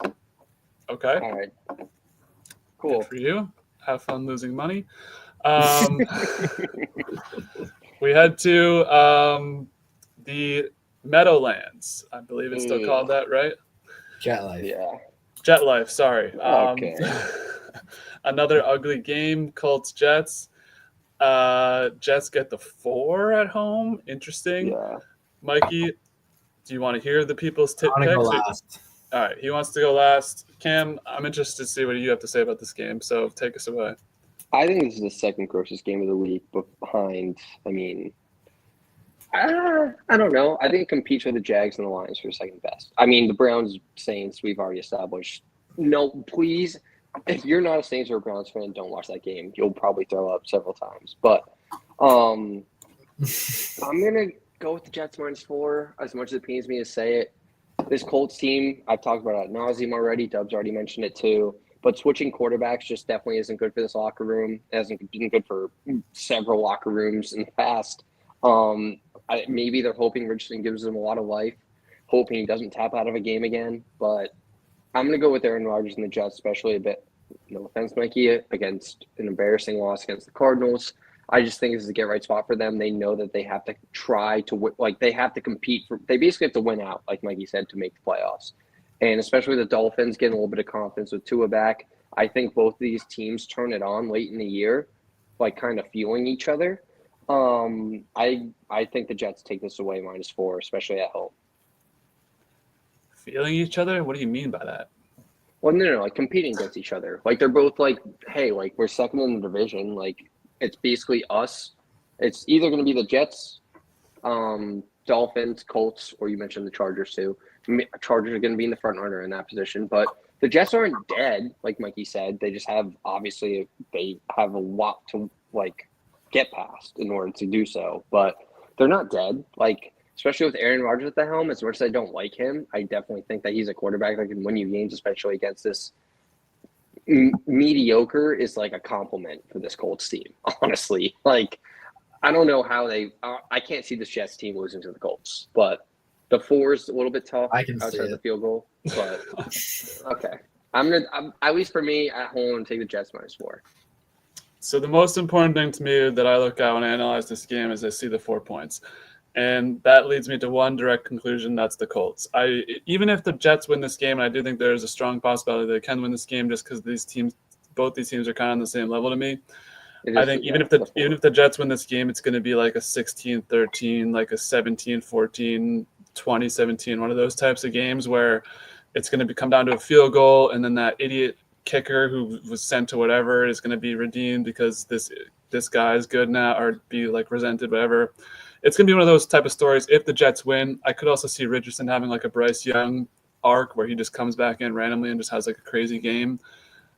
A: Okay.
B: All right.
A: Good
B: Cool.
A: for you. Have fun losing money. We head to the Meadowlands. I believe it's still called that, right?
C: Jet Life.
B: Yeah.
A: Jet Life, sorry.
B: Okay.
A: Another ugly game, Colts Jets. Jets get the 4 at home. Interesting.
B: Yeah.
A: Mikey, do you want to hear the people's
C: I want to go
A: picks?
C: last.
A: All right, he wants to go last. Cam, I'm interested to see what you have to say about this game, so take us away.
B: I think this is the second grossest game of the week, but behind, I mean, I don't know. I think it competes with the Jags and the Lions for second best. I mean, the Browns, Saints, we've already established. No, please, if you're not a Saints or a Browns fan, don't watch that game. You'll probably throw up several times. But I'm gonna go with the Jets -4. As much as it pains me to say it, this Colts team, I've talked about it ad nauseum already. Dub's already mentioned it too. But switching quarterbacks just definitely isn't good for this locker room. It hasn't been good for several locker rooms in the past. Maybe they're hoping Richardson gives them a lot of life, hoping he doesn't tap out of a game again. But I'm going to go with Aaron Rodgers and the Jets, especially a bit, no offense, Mikey, against an embarrassing loss against the Cardinals. I just think this is a get-right spot for them. They know that they have to try to they have to compete for – they basically have to win out, like Mikey said, to make the playoffs. And especially the Dolphins getting a little bit of confidence with Tua back. I think both of these teams turn it on late in the year, like kind of feeling each other. I think the Jets take this away -4, especially at home.
A: Feeling each other? What do you mean by that?
B: Well, no, like competing against each other. Like they're both like, hey, like we're second in the division. Like it's basically us. It's either going to be the Jets, Dolphins, Colts, or you mentioned the Chargers too. Chargers are going to be in the front runner in that position, but the Jets aren't dead, like Mikey said. They just have they have a lot to like get past in order to do so, but they're not dead. Like especially with Aaron Rodgers at the helm, as much as I don't like him, I definitely think that he's a quarterback that can win you games, especially against this mediocre is like a compliment for this Colts team. Honestly, like I don't know how I can't see this Jets team losing to the Colts, but. The 4 is a little bit tough outside the field goal, but okay. I'm at least for me at home and take the Jets -4.
A: So the most important thing to me that I look at when I analyze this game is I see the 4 points. And that leads me to one direct conclusion, that's the Colts. Even if the Jets win this game, and I do think there's a strong possibility they can win this game just because both these teams are kind of on the same level to me. I think even if the Jets win this game, it's going to be like a 16-13, like a 17-14, 20-17, one of those types of games where it's going to come down to a field goal, and then that idiot kicker who was sent to whatever is going to be redeemed because this guy is good now, or be like resented, whatever. It's going to be one of those type of stories. If the Jets win, I could also see Richardson having like a Bryce Young arc where he just comes back in randomly and just has like a crazy game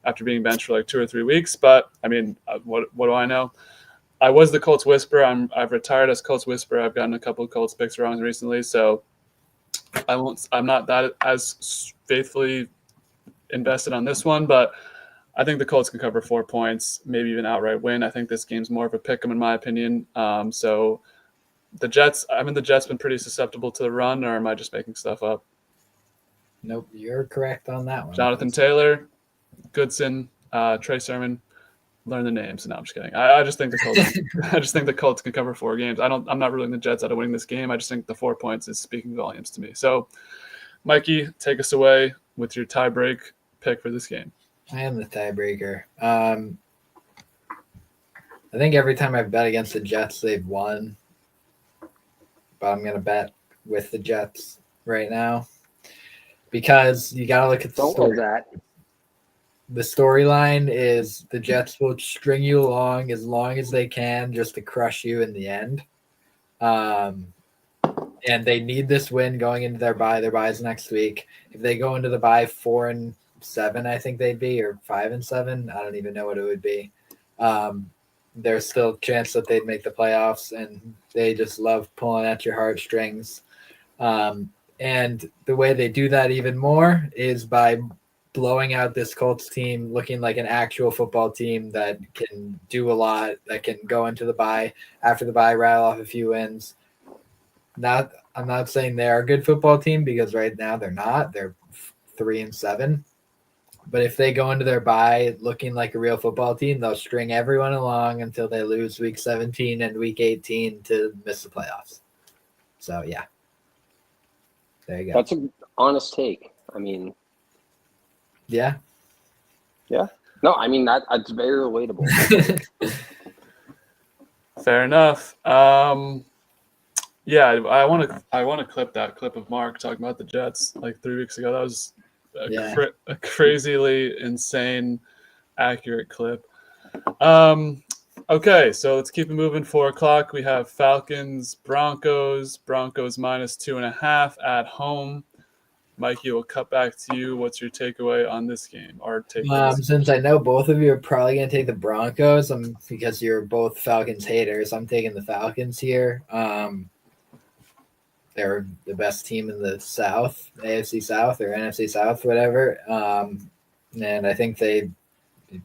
A: after being benched for like 2 or 3 weeks. But I mean, what do I know? I was the Colts whisperer. I've retired as Colts whisperer. I've gotten a couple of Colts picks wrong recently, so I'm not that as faithfully invested on this one, but I think the Colts can cover 4 points, maybe even outright win. I think this game's more of a pick 'em in my opinion. So the Jets, the Jets been pretty susceptible to the run, or am I just making stuff up?
C: Nope, you're correct on that one.
A: Jonathan Taylor, Goodson, Trey Sermon. Learn the names. No, I'm just kidding. I just think the Colts. I just think the Colts can cover 4 games. I'm not ruling the Jets out of winning this game. I just think the 4 points is speaking volumes to me. So, Mikey, take us away with your tiebreak pick for this game.
C: I am the tiebreaker. I think every time I've bet against the Jets, they've won. But I'm gonna bet with the Jets right now because you gotta look at the story. The storyline is the Jets will string you along as long as they can just to crush you in the end. And they need this win going into their bye. Their bye is next week. If they go into the bye 4-7, I think they'd be, or 5-7. I don't even know what it would be. There's still a chance that they'd make the playoffs, and they just love pulling at your heartstrings. And the way they do that even more is by blowing out this Colts team, looking like an actual football team that can do a lot, that can go into the bye, after the bye, rattle off a few wins. I'm not saying they're a good football team, because right now they're not. They're 3-7. But if they go into their bye looking like a real football team, they'll string everyone along until they lose week 17 and week 18 to miss the playoffs. So, yeah. There you go.
B: That's an honest take. I mean,
C: yeah.
B: Yeah. No, I mean that's very relatable.
A: Fair enough. Yeah, I want to clip that clip of Mark talking about the Jets like 3 weeks ago. That was a crazily insane, accurate clip. Okay, so let's keep it moving. 4:00. We have Falcons, Broncos. Broncos -2.5 at home. Mikey, we'll cut back to you. What's your takeaway on this game?
C: Since I know both of you are probably going to take the Broncos, because you're both Falcons haters, I'm taking the Falcons here. They're the best team in the South, AFC South or NFC South, whatever. And I think they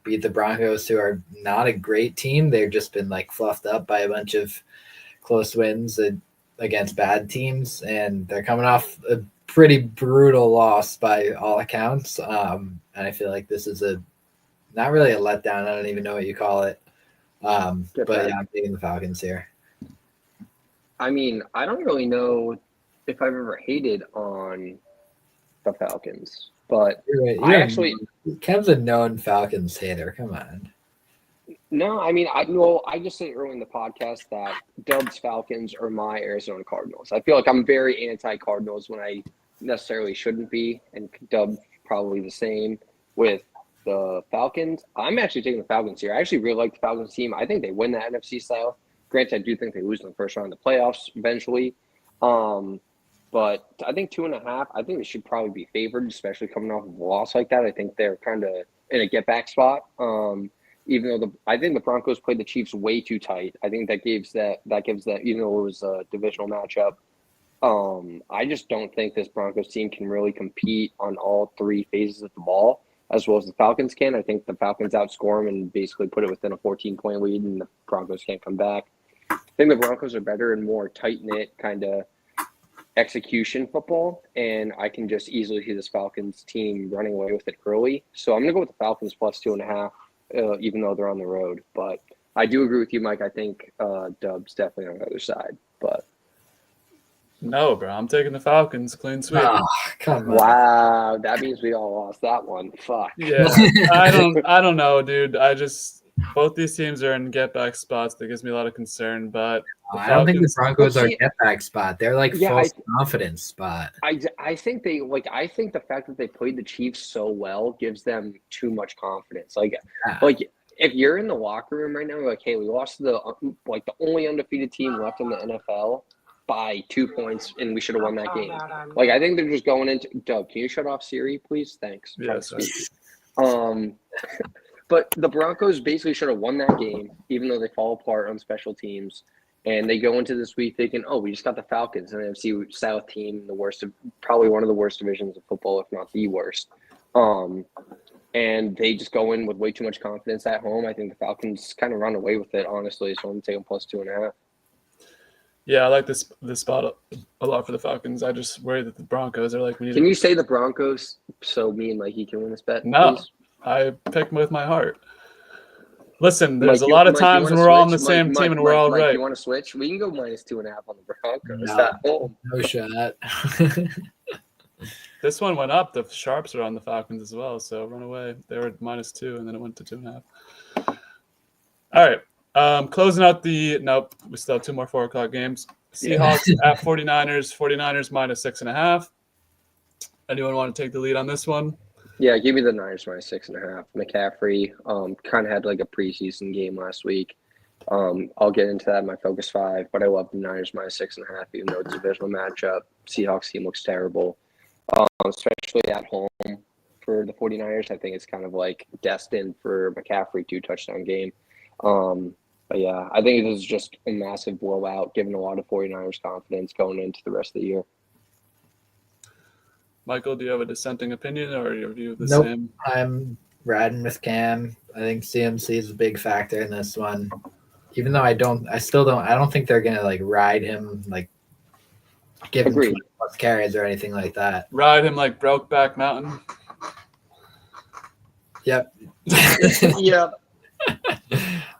C: beat the Broncos, who are not a great team. They've just been like fluffed up by a bunch of close wins against bad teams, and they're coming off a pretty brutal loss by all accounts. And I feel like this is not really a letdown. I don't even know what you call it. But yeah, I'm taking the Falcons here.
B: I mean, I don't really know if I've ever hated on the Falcons, but
C: Kev's a known Falcons hater. Come on.
B: No, I mean, I just said earlier in the podcast that Dub's Falcons are my Arizona Cardinals. I feel like I'm very anti-Cardinals when I necessarily shouldn't be, and Dub probably the same with the Falcons. I'm actually taking the Falcons here. I actually really like the Falcons team. I think they win the NFC South. Granted, I do think they lose in the first round of the playoffs eventually. But I think 2.5, I think they should probably be favored, especially coming off of a loss like that. I think they're kind of in a get-back spot. Even though I think the Broncos played the Chiefs way too tight. I think that gives that, even though it was a divisional matchup. I just don't think this Broncos team can really compete on all three phases of the ball as well as the Falcons can. I think the Falcons outscore them and basically put it within a 14-point lead, and the Broncos can't come back. I think the Broncos are better and more tight-knit kind of execution football, and I can just easily see this Falcons team running away with it early. So I'm going to go with the Falcons plus 2.5, even though they're on the road. But I do agree with you, Mike. I think Dub's definitely on the other side. But
A: no, bro, I'm taking the Falcons. Clean sweep.
C: Oh, come on.
B: Wow, that means we all lost that one. Fuck.
A: Yeah, I don't know, dude. Both these teams are in get back spots. That gives me a lot of concern. But
C: I don't think the Broncos are get back spot. They're like false confidence spot.
B: I think I think the fact that they played the Chiefs so well gives them too much confidence. Like if you're in the locker room right now, like, hey, we lost to the only undefeated team left in the NFL by 2 points, and we should have won that game. Like, I think they're just going into Doug. Can you shut off Siri, please? Thanks.
A: Yes.
B: But the Broncos basically should have won that game, even though they fall apart on special teams. And they go into this week thinking, oh, we just got the Falcons, an NFC South team, probably one of the worst divisions of football, if not the worst. And they just go in with way too much confidence at home. I think the Falcons kind of run away with it, honestly. So I'm going to take them plus 2.5.
A: Yeah, I like this spot a lot for the Falcons. I just worry that the Broncos are like,
B: Can you say the Broncos so me and Mikey can win this bet?
A: No,
B: please?
A: I pick with my heart. Listen, there's a lot of times when we're all on the same team and we're all right.
B: You want to switch? We can go minus 2.5 on the Broncos
C: No,
B: at home.
C: No shot.
A: This one went up. The Sharps are on the Falcons as well, so run away. They were at -2, and then it went to 2.5. All right. Closing out nope, we still have 2 more 4 o'clock games. Seahawks at 49ers. 49ers -6.5. Anyone want to take the lead on this one?
B: Yeah, give me the Niners minus 6.5. McCaffrey kind of had like a preseason game last week. I'll get into that in my Focus 5, but I love the Niners minus 6.5, even though it's a divisional matchup. Seahawks team looks terrible, especially at home for the 49ers. I think it's kind of like destined for McCaffrey 2-touchdown game. But yeah, I think this is just a massive blowout, giving a lot of 49ers confidence going into the rest of the year.
A: Michael, do you have a dissenting opinion or your view the
C: Nope.
A: same?
C: I'm riding with Cam. I think CMC is a big factor in this one. Even though I don't think they're gonna like ride him, like give him
B: Agreed.
C: 20 plus carries or anything like that.
A: Ride him like Brokeback Mountain.
C: Yep.
B: Yeah.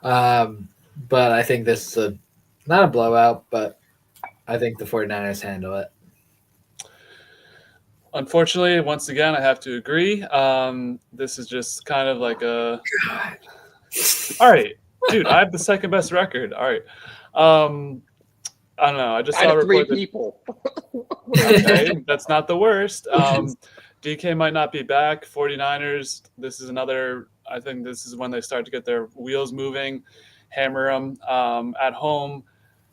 C: But I think this is not a blowout, but I think the 49ers handle it.
A: Unfortunately, once again, I have to agree. This is just kind of like a. All right, dude, I have the second best record. All right. I don't know. I just
B: Out
A: saw a
B: of 3
A: report that
B: people.
A: okay, that's not the worst. DK might not be back. 49ers, this is another, I think this is when they start to get their wheels moving, hammer them at home.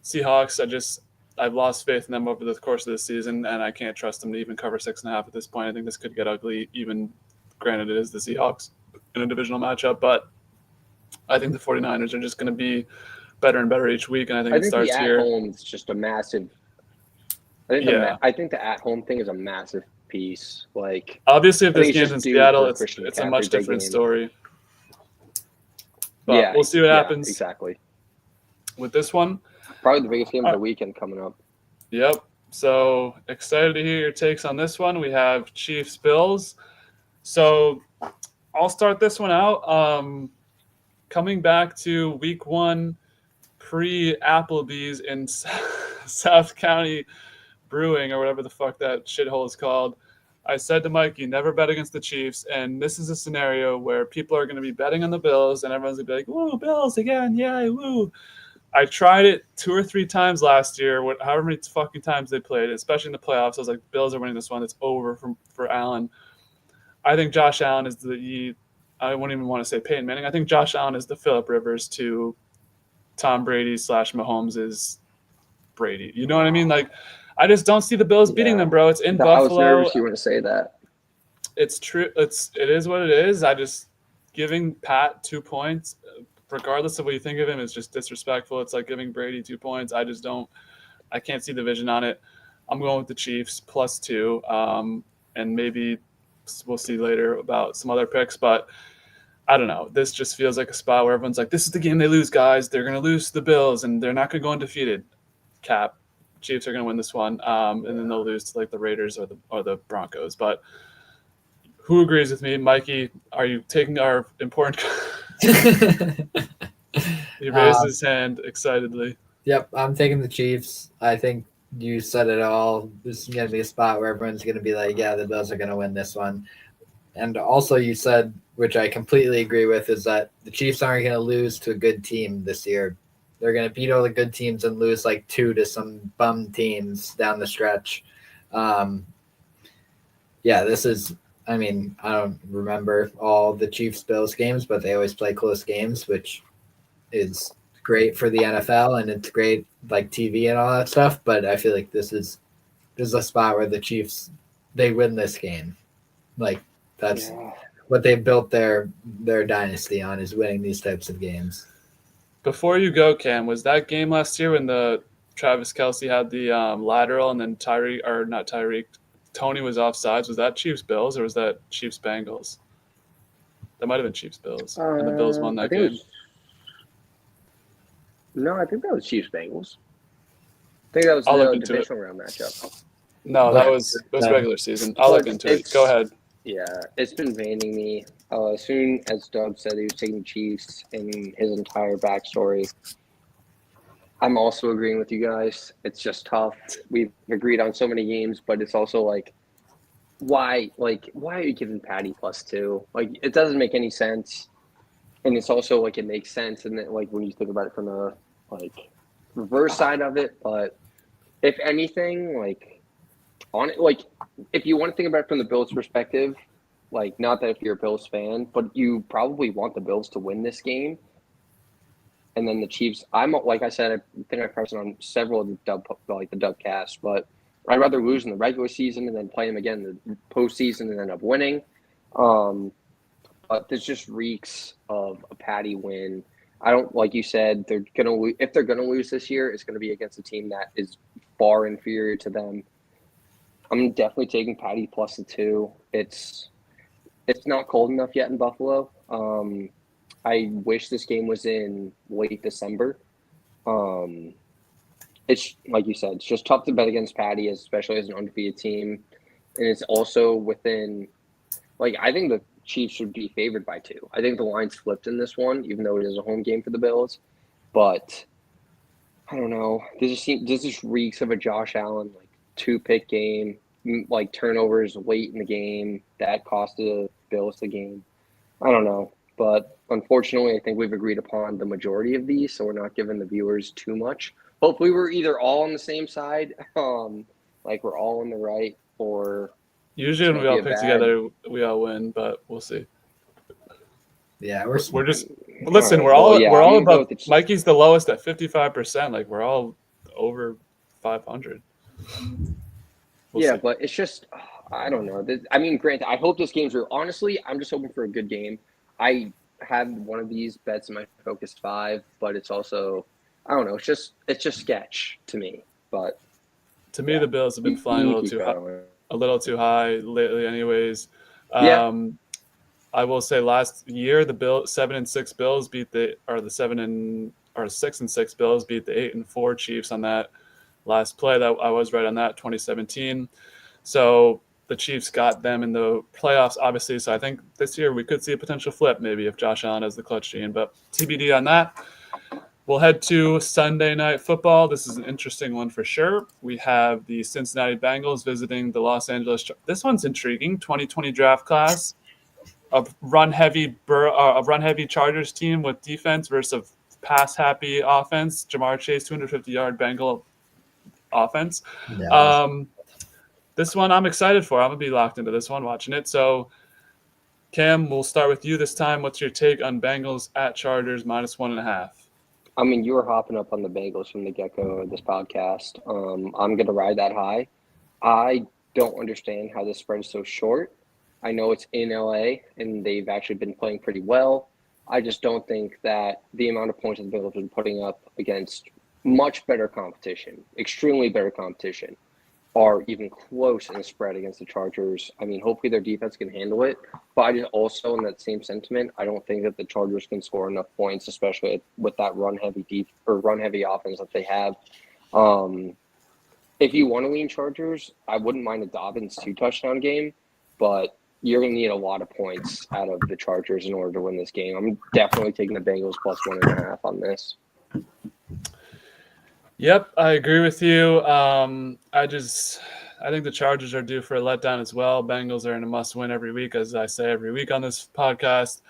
A: Seahawks, I've lost faith in them over the course of the season, and I can't trust them to even cover 6.5 at this point. I think this could get ugly, even granted it is the Seahawks in a divisional matchup, but I think the 49ers are just going to be better and better each week, and I think
B: I
A: it
B: think the
A: starts
B: at
A: here.
B: home is just a massive.
A: Yeah.
B: I think the at home thing is a massive piece. Like
A: Obviously, if
B: I
A: this
B: think it's
A: game's
B: just
A: in
B: due
A: Seattle,
B: for
A: it's
B: Christian
A: a
B: McCaffrey
A: much
B: big
A: different
B: game.
A: story. But
B: Yeah,
A: we'll see what
B: yeah,
A: happens
B: exactly.
A: with this one.
B: Probably the biggest game of the weekend coming up.
A: Yep. So excited to hear your takes on this one. We have Chiefs Bills. So I'll start this one out. Coming back to week 1 pre Applebee's in South County Brewing or whatever the fuck that shithole is called. I said to Mikey, never bet against the Chiefs. And this is a scenario where people are going to be betting on the Bills and everyone's going to be like, woo, Bills again. Yay, woo. I tried it 2 or 3 times last year, however many fucking times they played, especially in the playoffs. I was like, Bills are winning this one. It's over for Allen. I think Josh Allen is I wouldn't even want to say Peyton Manning. I think Josh Allen is the Phillip Rivers to Tom Brady / Mahomes is Brady. You know what I mean? Like, I just don't see the Bills beating them, bro. It's in
B: I was
A: Buffalo.
B: nervous you were going to say that.
A: It's true. It is what it is. I just giving Pat 2 points, regardless of what you think of him, is just disrespectful. It's like giving Brady 2 points. I can't see the vision on it. I'm going with the Chiefs +2, and maybe we'll see later about some other picks, but I don't know. This just feels like a spot where everyone's like, this is the game they lose, guys. They're going to lose to the Bills, and they're not going to go undefeated. Cap. Chiefs are going to win this one, and then they'll lose to like the Raiders or the Broncos. But who agrees with me? Mikey, are you taking our important – He raised his hand excitedly.
C: Yep, I'm taking the Chiefs. I think you said it all. This is going to be a spot where everyone's going to be like, yeah, the Bills are going to win this one. And also you said, which I completely agree with, is that the Chiefs aren't going to lose to a good team this year. They're going to beat all the good teams and lose like 2 to some bum teams down the stretch. This is – I mean, I don't remember all the Chiefs-Bills games, but they always play close games, which is great for the NFL, and it's great like TV and all that stuff. But I feel like this is a spot where the Chiefs, they win this game. Like that's what they built their dynasty on, is winning these types of games.
A: Before you go, Cam, was that game last year when the Travis Kelce had the lateral and then Tony was offsides? Was that Chiefs Bills or was that Chiefs Bengals? That might have been Chiefs Bills, and the Bills won that game.
B: I think that was Chiefs Bengals. I think that was the divisional round matchup.
A: No, that was regular season. I'll look into it. Go ahead.
B: Yeah, it's been vanning me. As soon as Doug said he was taking Chiefs in his entire backstory, I'm also agreeing with you guys. It's just tough. We've agreed on so many games, but it's also like, why are you giving Patty +2? Like, it doesn't make any sense. And it's also like, it makes sense. And then, like, when you think about it from the like reverse side of it, but if anything, like on it, like if you want to think about it from the Bills perspective, like, not that if you're a Bills fan, but you probably want the Bills to win this game. And then the Chiefs, like I said, I think I pressed it on several of the dub casts, but I'd rather lose in the regular season and then play them again in the postseason and end up winning. But this just reeks of a Patty win. I don't, like you said, if they're gonna lose this year, it's gonna be against a team that is far inferior to them. I'm definitely taking Patty plus the 2. It's not cold enough yet in Buffalo. I wish this game was in late December. Um, it's like you said, it's just tough to bet against Patty, especially as an undefeated team, and it's also within. Like, I think the Chiefs should be favored by 2. I think the line's flipped in this one, even though it is a home game for the Bills. But I don't know. This just reeks of a Josh Allen like 2-pick game, like turnovers late in the game that cost the Bills the game. I don't know, but unfortunately, I think we've agreed upon the majority of these, so we're not giving the viewers too much. Hopefully, we're either all on the same side, like we're all in the right, or
A: Usually
B: this
A: when
B: might
A: we
B: be
A: all
B: a
A: pick
B: bad.
A: together, we all win, but we'll see.
C: Yeah,
A: We're just
B: All
A: listen.
B: right. Well, yeah,
A: We're
B: I'm
A: all
B: gonna go
A: above.
B: with the.
A: Mikey's the lowest at 55%. Like we're all over 500. We'll
B: Yeah,
A: see.
B: but it's just, I don't know. I mean, granted, I hope this game's real. Honestly, I'm just hoping for a good game. I had one of these bets in my Focus 5, but it's also, I don't know. It's just sketch to me. But
A: To me,
B: yeah,
A: the Bills have been
B: you
A: flying
B: can keep
A: a
B: going.
A: little too high lately. Anyways,
B: Yeah,
A: I will say last year the 7-6 Bills beat the 6-6 Bills beat the 8-4 Chiefs on that last play. That I was right on that 2017. So the Chiefs got them in the playoffs, obviously. So I think this year we could see a potential flip, maybe if Josh Allen has the clutch gene. But TBD on that. We'll head to Sunday Night Football. This is an interesting one for sure. We have the Cincinnati Bengals visiting the Los Angeles. This one's intriguing. 2020 draft class, a run heavy Chargers team with defense versus a pass happy offense. Jamar Chase, 250-yard Bengal offense.
C: yeah.
A: Um, this one I'm excited for. I'm gonna be locked into this one, watching it. So, Cam, we'll start with you this time. What's your take on Bengals at Chargers -1.5?
B: I mean, you were hopping up on the Bengals from the get-go of this podcast. I'm gonna ride that high. I don't understand how this spread is so short. I know it's in LA and they've actually been playing pretty well. I just don't think that the amount of points that the Bengals have been putting up against much better competition, extremely better competition, are even close in the spread against the Chargers. I mean, hopefully their defense can handle it. But I just also, in that same sentiment, I don't think that the Chargers can score enough points, especially with that run heavy offense that they have. Um, if you want to lean Chargers, I wouldn't mind a Dobbins 2-touchdown game, but you're going to need a lot of points out of the Chargers in order to win this game. I'm definitely taking the Bengals +1.5 on this.
A: Yep, I agree with you. I think the Chargers are due for a letdown as well. Bengals are in a must-win every week, as I say every week on this podcast.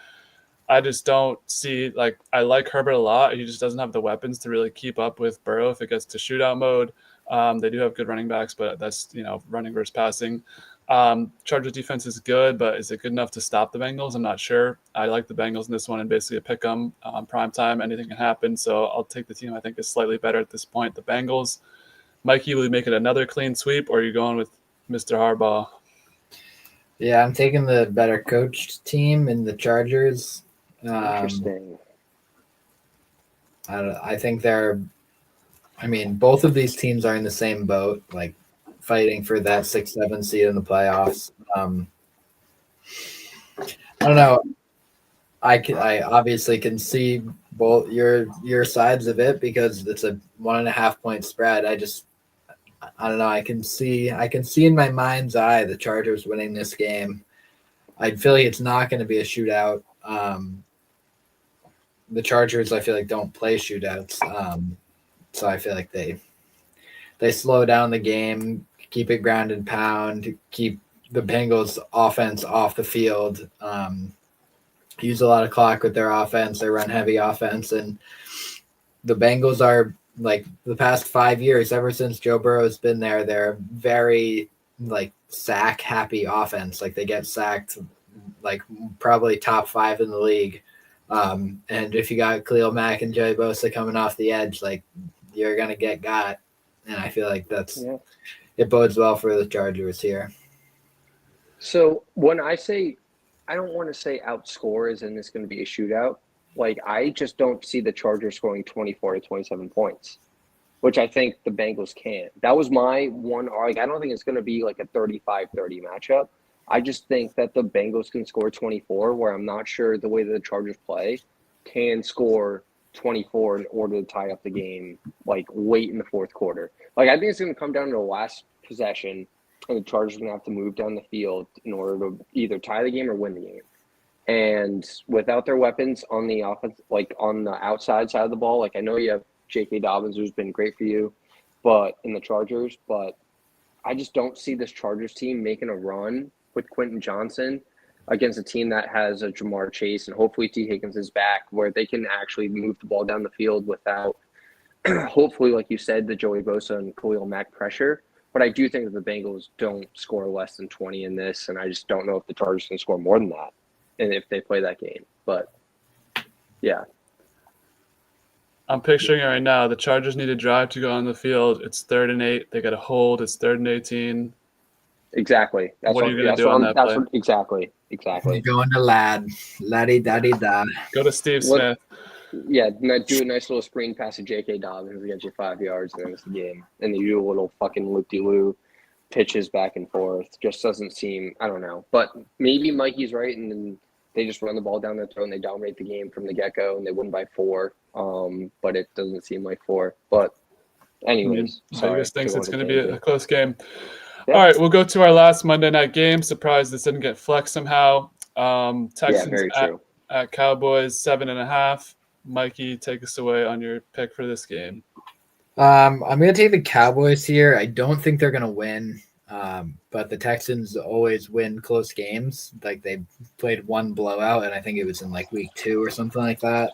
A: I just don't see I like Herbert a lot. He just doesn't have the weapons to really keep up with Burrow if it gets to shootout mode. They do have good running backs, but that's running versus passing. Chargers defense is good, but is it good enough to stop the Bengals? I'm not sure. I like the Bengals in this one and basically a pick 'em prime time. Anything can happen, so I'll take the team I think is slightly better at this point. The Bengals. Mikey, will you make it another clean sweep, or are you going with Mr. Harbaugh?
C: Yeah, I'm taking the better coached team in the Chargers.
B: Interesting.
C: I think both of these teams are in the same boat, like fighting for that 6-7 seed in the playoffs. I don't know. I obviously can see both your sides of it because it's a 1.5 point spread. I don't know. I can see in my mind's eye the Chargers winning this game. I feel like it's not going to be a shootout. The Chargers, I feel like, don't play shootouts. So I feel like they slow down the game, keep it ground and pound, keep the Bengals offense off the field, use a lot of clock with their offense. They run heavy offense, and the Bengals are like the past 5 years, ever since Joe Burrow has been there, they're very sack happy offense. Like they get sacked like probably top 5 in the league. And if you got Khalil Mack and Joey Bosa coming off the edge, like you're gonna get got. And I feel like it bodes well for the Chargers here.
B: So when I say, I don't want to say outscore as in it's going to be a shootout. Like I just don't see the Chargers scoring 24 to 27 points. which I think the Bengals can't. That was my one. Like, I don't think it's going to be like a 35-30 matchup. I just think that the Bengals can score 24, where I'm not sure the way that the Chargers play can score 24 in order to tie up the game, like late in the fourth quarter. Like, I think it's going to come down to the last possession, and the Chargers are going to have to move down the field in order to either tie the game or win the game. And without their weapons on the offense, like on the outside side of the ball, like I know you have J.K. Dobbins, who's been great for you, but in the Chargers, but I just don't see this Chargers team making a run with Quentin Johnson against a team that has a Jamar Chase and hopefully T. Higgins is back, where they can actually move the ball down the field without, hopefully, like you said, the Joey Bosa and Khalil Mack pressure. But I do think that the Bengals don't score less than 20 in this, and I just don't know if the Chargers can score more than that, and if they play that game. But yeah.
A: I'm picturing it right now. The Chargers need a drive to go on the field. It's 3rd and 8. They got a hold. It's 3rd and 18.
B: Exactly.
A: What are you going to do on that play?
B: Exactly.
C: You're going to laddie daddy da.
A: Go to Steve Smith.
B: Yeah, do a nice little screen pass to J.K. Dobbins to get you 5 yards, and then it's the game. And you do a little fucking loop-de-loo pitches back and forth. Just doesn't seem, I don't know. But maybe Mikey's right, and then they just run the ball down their throat and they dominate the game from the get-go, and they win by 4. But it doesn't seem like 4. But anyways,
A: Vegas thinks it's going to be a close game.
B: Yeah.
A: All right, we'll go to our last Monday night game. Surprised this didn't get flexed somehow. Texans
B: very true.
A: at Cowboys 7.5. Mikey, take us away on your pick for this game.
C: I'm going to take the Cowboys here. I don't think they're going to win, but the Texans always win close games. Like they played one blowout, and I think it was in like week 2 or something like that.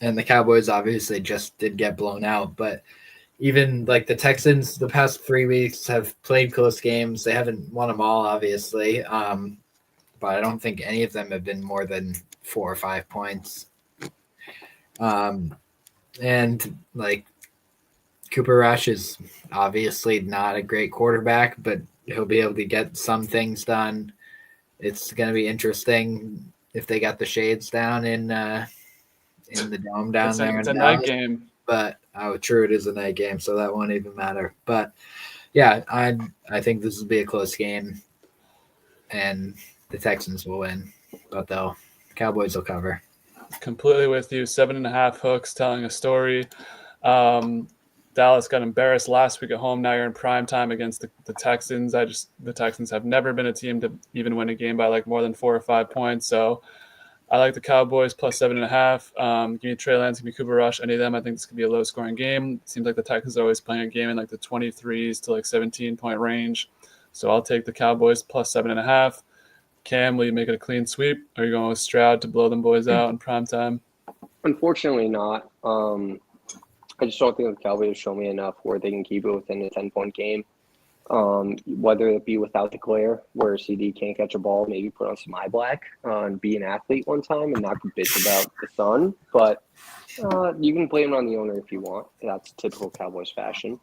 C: And the Cowboys obviously just did get blown out, but even like the Texans, the past 3 weeks have played close games. They haven't won them all, obviously, but I don't think any of them have been more than 4 or 5 points. And like Cooper Rush is obviously not a great quarterback, but he'll be able to get some things done. It's going to be interesting if they got the shades down in the dome down there.
A: It's a night game.
C: But true, it is a night game, so that won't even matter. But yeah, I think this will be a close game, and the Texans will win, but the Cowboys will cover.
A: Completely with you. 7.5 hooks telling a story. Dallas got embarrassed last week at home. Now you're in prime time against the Texans. The Texans have never been a team to even win a game by like more than 4 or 5 points. So I like the Cowboys plus 7.5. Give me Trey Lance, give me Cooper Rush, any of them. I think this could be a low-scoring game. It seems like the Texans are always playing a game in like the 23s to like 17-point range. So I'll take the Cowboys plus 7.5. Cam, will you make it a clean sweep? Or are you going with Stroud to blow them boys out in prime time?
B: Unfortunately not. I just don't think the Cowboys show me enough where they can keep it within a 10-point game. Whether it be without the glare, where CD can't catch a ball, maybe put on some eye black and be an athlete one time and not be bitch about the sun. But you can blame it on the owner if you want. That's typical Cowboys fashion.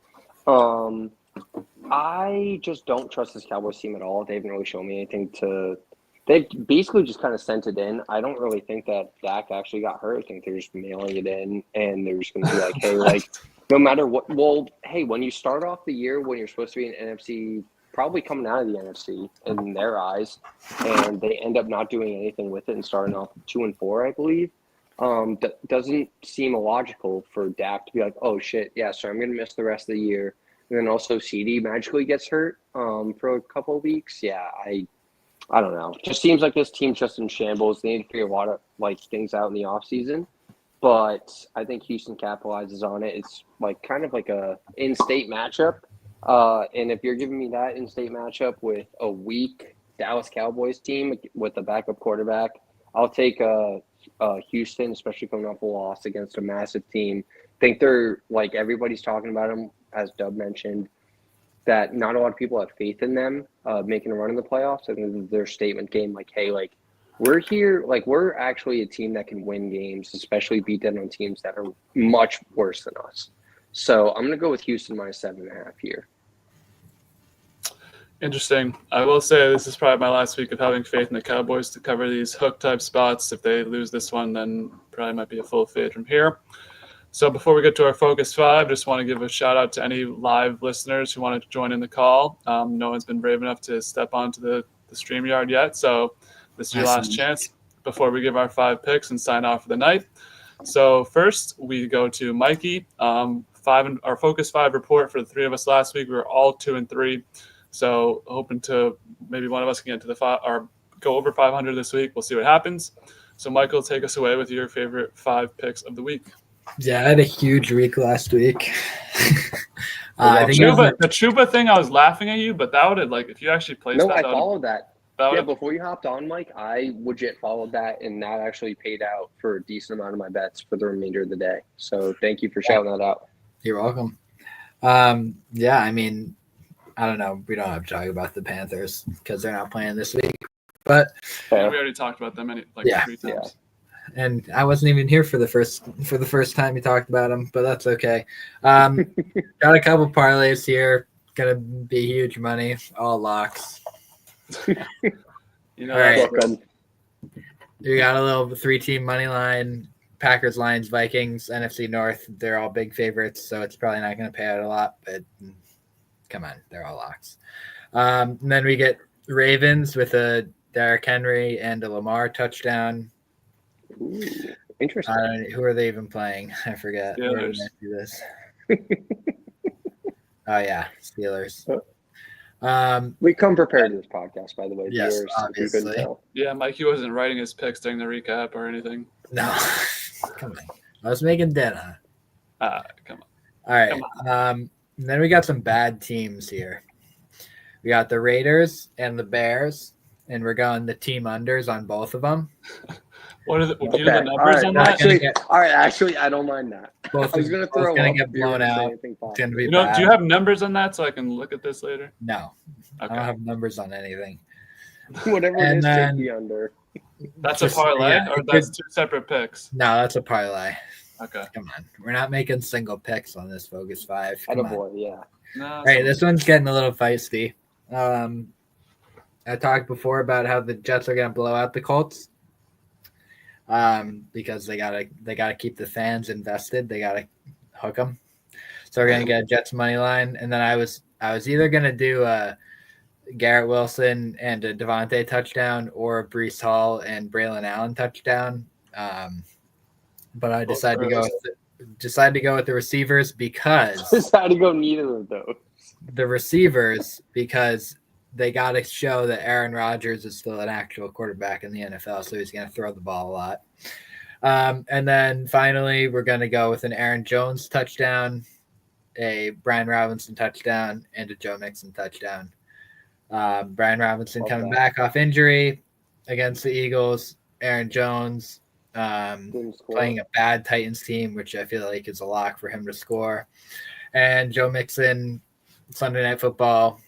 B: I just don't trust this Cowboys team at all. They haven't really shown me anything to – they basically just kind of sent it in. I don't really think that Dak actually got hurt. I think they're just mailing it in, and they're just going to be like, hey, like – no matter what, well, hey, when you start off the year when you're supposed to be an NFC, probably coming out of the NFC in their eyes, and they end up not doing anything with it and starting off 2-4, I believe, that doesn't seem illogical for Dak to be like, oh shit, yeah, so I'm gonna miss the rest of the year, and then also CD magically gets hurt for a couple of weeks. Yeah, I don't know. Just seems like this team's just in shambles. They need to figure a lot of like things out in the offseason. But I think Houston capitalizes on it. It's like kind of like a in-state matchup. And if you're giving me that in-state matchup with a weak Dallas Cowboys team with a backup quarterback, I'll take Houston, especially coming off a loss against a massive team. I think they're like everybody's talking about them, as Dub mentioned, that not a lot of people have faith in them making a run in the playoffs. I think their statement game, like, hey, like, we're here, like we're actually a team that can win games, especially beat down on teams that are much worse than us. So I'm going to go with Houston minus 7.5 here.
A: Interesting. I will say this is probably my last week of having faith in the Cowboys to cover these hook type spots. If they lose this one, then probably might be a full fade from here. So before we get to our Focus 5, just want to give a shout out to any live listeners who wanted to join in the call. No one's been brave enough to step onto the StreamYard yet, so this is your last chance before we give our 5 picks and sign off for the night. So first, we go to Mikey. Our Focus 5 report for the 3 of us last week, we were all 2-3. So hoping to maybe one of us can get to the 5 or go over 500 this week. We'll see what happens. So Michael, take us away with your favorite 5 picks of the week.
C: Yeah, I had a huge week last week.
A: I think the Chuba thing, I was laughing at you, but that would have, like, if you actually placed
B: No,
A: that.
B: I followed that. Before you hopped on, Mike, I legit followed that, and that actually paid out for a decent amount of my bets for the remainder of the day. So thank you for shouting that out.
C: You're welcome. Yeah, I mean, I don't know. We don't have to talk about the Panthers because they're not playing this week. But
A: we already talked about them 3 times.
C: Yeah. And I wasn't even here for the first time you talked about them, but that's okay. Got a couple parlays here. Gonna be huge money, all locks.
A: All
C: right. We got a little 3-team money line. Packers, Lions, Vikings, NFC North. They're all big favorites, so it's probably not going to pay out a lot. But come on, they're all locks. And then we get Ravens with a Derrick Henry and a Lamar touchdown.
B: Ooh, interesting.
C: Who are they even playing? I forget.
A: Steelers.
C: This? Oh yeah, Steelers.
B: We come prepared to this podcast, by the way.
C: Yes,
B: viewers,
C: obviously.
A: Yeah, Mikey wasn't writing his picks during the recap or anything.
C: No, come on. I was making dinner.
A: Come on.
C: All right. Then we got some bad teams here. We got the Raiders and the Bears, and we're going the team unders on both of them.
A: What are do you know the numbers on that?
B: Actually, I don't mind that. I was going to throw up.
C: Going to get blown out. It's going to be
A: bad. Do you have numbers on that so I can look at this later?
C: No. Okay. I don't have numbers on anything.
B: Whatever it is, take the under.
A: That's a parlay, or that's 2 separate picks?
C: No, that's a parlay.
A: Okay.
C: Come on. We're not making single picks on this Focus 5.
B: Yeah.
C: No, all right, this one's getting a little feisty. I talked before about how the Jets are going to blow out the Colts. Because they gotta keep the fans invested. They gotta hook them. So we're gonna get a Jets money line, and then I was either gonna do a Garrett Wilson and a Devontae touchdown, or a Breece Hall and Braylon Allen touchdown. But I decided to go with the receivers because
B: decided to go neither of those.
C: The receivers because they got to show that Aaron Rodgers is still an actual quarterback in the NFL, so he's going to throw the ball a lot. And then finally, we're going to go with an Aaron Jones touchdown, a Brian Robinson touchdown, and a Joe Mixon touchdown. Brian Robinson coming back off injury against the Eagles. Aaron Jones playing a bad Titans team, which I feel like is a lock for him to score. And Joe Mixon, Sunday Night Football.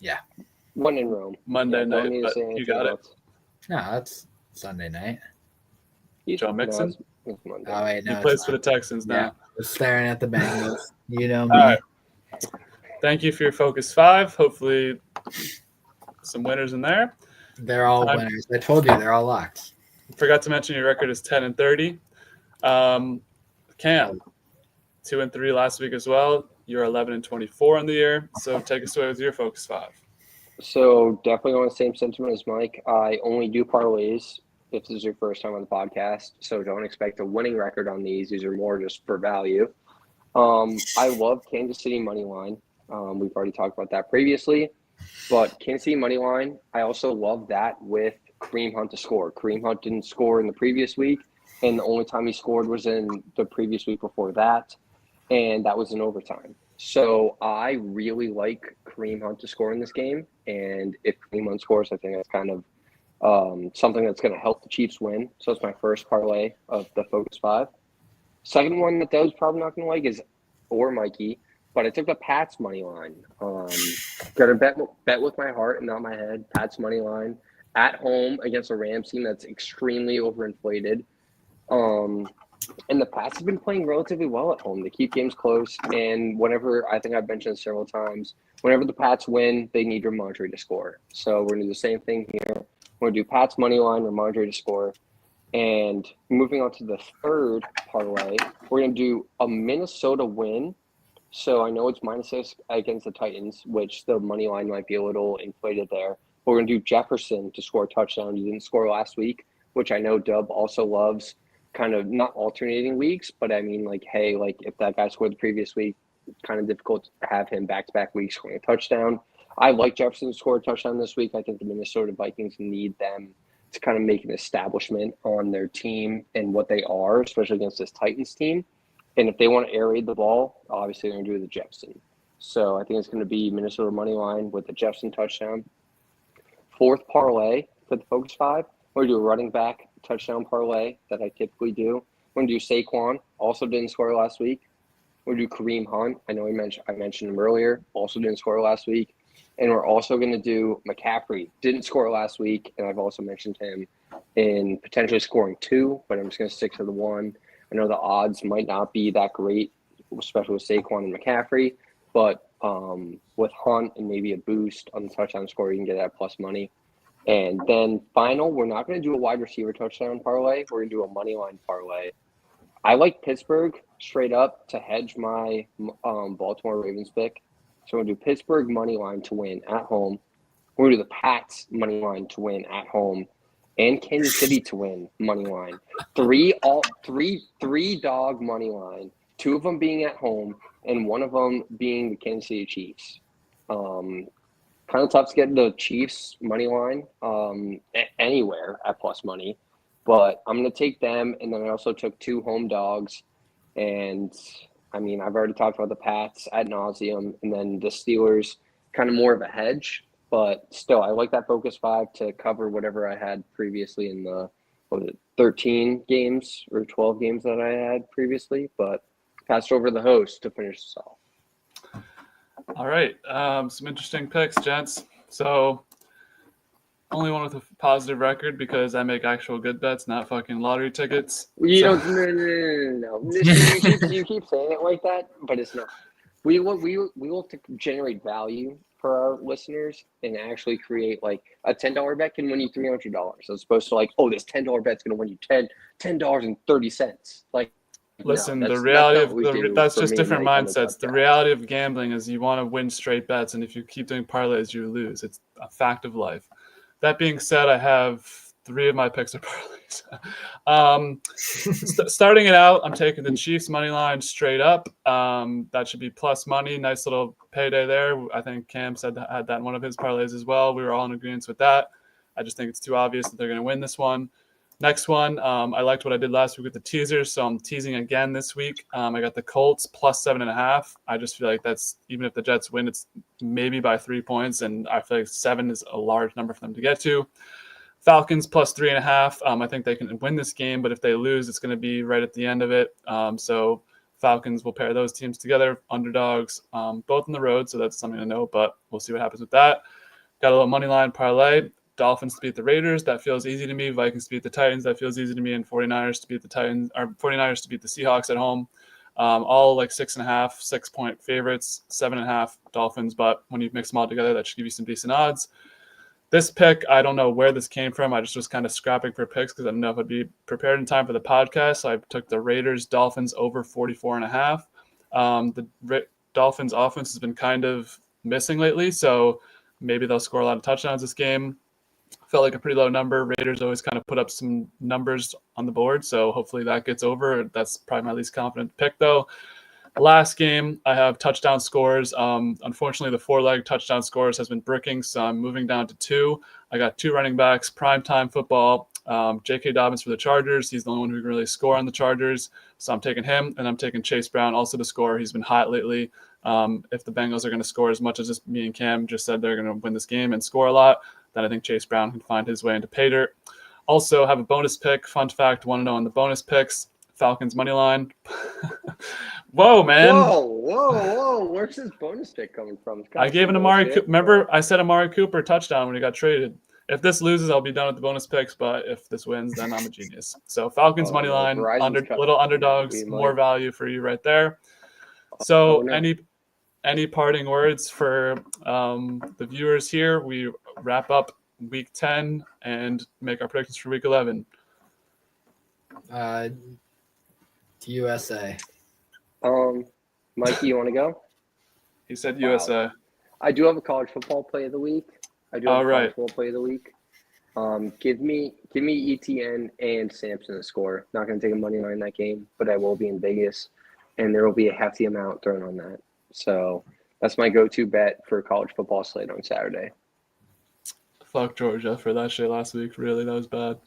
C: Yeah.
B: One in Rome.
A: Monday night, but you got it.
C: No, that's Sunday night.
A: Joe Mixon?
C: Oh, wait, no.
A: He plays for the Texans now.
C: Yeah, we're staring at the Bengals. You know me.
A: All right. Thank you for your Focus 5. Hopefully some winners in there.
C: They're all winners. I told you they're all locked.
A: Forgot to mention your record is 10-30. Cam, 2-3 last week as well. You're 11-24 on the year. So take us away with your Focus 5.
B: So definitely on the same sentiment as Mike. I only do parlays if this is your first time on the podcast. So don't expect a winning record on these. These are more just for value. I love Kansas City money line. We've already talked about that previously. But Kansas City money line, I also love that with Kareem Hunt to score. Kareem Hunt didn't score in the previous week, and the only time he scored was in the previous week before that, and that was in overtime. So I really like Kareem Hunt to score in this game, and if Kareem Hunt scores, I think that's kind of something that's going to help the Chiefs win. So it's my first parlay of the Focus 5. Second one that Doug's probably not going to like is or Mikey, but I took the Pats money line. Got to bet with my heart and not my head. Pats money line at home against a Rams team that's extremely overinflated. And the Pats have been playing relatively well at home. They keep games close, and whenever, I think I've mentioned it several times, whenever the Pats win, they need Ramondre to score. So we're going to do the same thing here. We're going to do Pats money line, Ramondre to score. And moving on to the third parlay, we're going to do a Minnesota win. So I know it's -6 against the Titans, which the money line might be a little inflated there. But we're going to do Jefferson to score a touchdown. He didn't score last week, which I know Dub also loves, kind of not alternating weeks, but I mean, like, hey, like if that guy scored the previous week, kind of difficult to have him back-to-back weeks scoring a touchdown. I like Jefferson to score a touchdown this week. I think the Minnesota Vikings need them to kind of make an establishment on their team and what they are, especially against this Titans team. And if they want to air raid the ball, obviously they're going to do the Jefferson. So I think it's going to be Minnesota money line with the Jefferson touchdown. Fourth parlay for the Focus 5, we're going to do a running back touchdown parlay that I typically do. We're going to do Saquon, also didn't score last week. We're going to do Kareem Hunt. I know I mentioned him earlier, also didn't score last week. And we're also going to do McCaffrey, didn't score last week, and I've also mentioned him in potentially scoring 2, but I'm just going to stick to the 1. I know the odds might not be that great, especially with Saquon and McCaffrey, but with Hunt and maybe a boost on the touchdown score, you can get that plus money. And then final, we're not going to do a wide receiver touchdown parlay. We're going to do a money line parlay. I like Pittsburgh straight up to hedge my Baltimore Ravens pick. So we're going to do Pittsburgh money line to win at home. We're going to do the Pats money line to win at home. And Kansas City to win money line. Three dog money line. 2 of them being at home, and 1 of them being the Kansas City Chiefs. Kind of tough to get the Chiefs money line anywhere at plus money, but I'm going to take them. And then I also took 2 home dogs, and I mean I've already talked about the Pats ad nauseum, and then the Steelers kind of more of a hedge. But still, I like that Focus 5 to cover whatever I had previously in the 13 games or 12 games that I had previously. But passed over the host to finish this off.
A: All right. Some interesting picks, gents. So only one with a positive record because I make actual good bets, not fucking lottery tickets.
B: You don't. No. You keep saying it like that, but it's not. We will generate value for our listeners and actually create like a $10 bet can win you $300 as opposed to like, oh, this $10 bet's going to win you $10.30. Like,
A: listen,
B: no,
A: the reality
B: that's
A: just different mindsets. The
B: podcast.
A: reality of gambling is you want to win straight bets, and if you keep doing parlays, you lose. It's a fact of life. That being said, I have 3 of my picks are parlays. Starting it out, I'm taking the Chiefs money line straight up. That should be plus money. Nice little payday there. I think Cam had that in one of his parlays as well. We were all in agreement with that. I just think it's too obvious that they're going to win this one. Next one, I liked what I did last week with the teasers, so I'm teasing again this week. I got the Colts plus 7.5. I just feel like that's, even if the Jets win, it's maybe by 3 points, and I feel like 7 is a large number for them to get to. Falcons plus 3.5. I think they can win this game, but if they lose, it's going to be right at the end of it. So Falcons will pair those teams together, underdogs, both on the road, so that's something to know, but we'll see what happens with that. Got a little money line parlay. Dolphins to beat the Raiders, that feels easy to me. Vikings to beat the Titans, that feels easy to me. And 49ers to beat the Titans, or 49ers to beat the Seahawks at home. All like 6.5, 6-point favorites, 7.5 Dolphins. But when you mix them all together, that should give you some decent odds. This pick, I don't know where this came from. I just was kind of scrapping for picks because I didn't know if I'd be prepared in time for the podcast. So I took the Raiders, Dolphins over 44.5. The Dolphins offense has been kind of missing lately, so maybe they'll score a lot of touchdowns this game. Felt like a pretty low number. Raiders always kind of put up some numbers on the board, so hopefully that gets over. That's probably my least confident pick, though. Last game, I have touchdown scores. Unfortunately, the 4-leg touchdown scores has been bricking, so I'm moving down to 2. I got 2 running backs, primetime football. J.K. Dobbins for the Chargers. He's the only one who can really score on the Chargers, so I'm taking him, and I'm taking Chase Brown also to score. He's been hot lately. If the Bengals are going to score as much as me and Cam just said they're going to win this game and score a lot, then I think Chase Brown can find his way into pay dirt. Also have a bonus pick. Fun fact, want to know on the bonus picks, Falcons money line. Whoa, man.
B: Whoa. Where's this bonus pick coming from?
A: I gave an Amari Cooper. Remember, I said Amari Cooper touchdown when he got traded. If this loses, I'll be done with the bonus picks, but if this wins, then I'm a genius. So Falcons money line, little underdogs, more value for you right there. So any parting words for the viewers here? We wrap up week 10 and make our predictions for week 11.
C: USA.
B: Mikey, you want to go?
A: He said
B: Wow.
A: USA.
B: I do have a college football play of the week. College football play of the week. Give me ETN and Samson to score. Not going to take a money line in that game, but I will be in Vegas, and there will be a hefty amount thrown on that. So that's my go-to bet for college football slate on Saturday.
A: Fuck Georgia for that shit last week. Really, that was bad.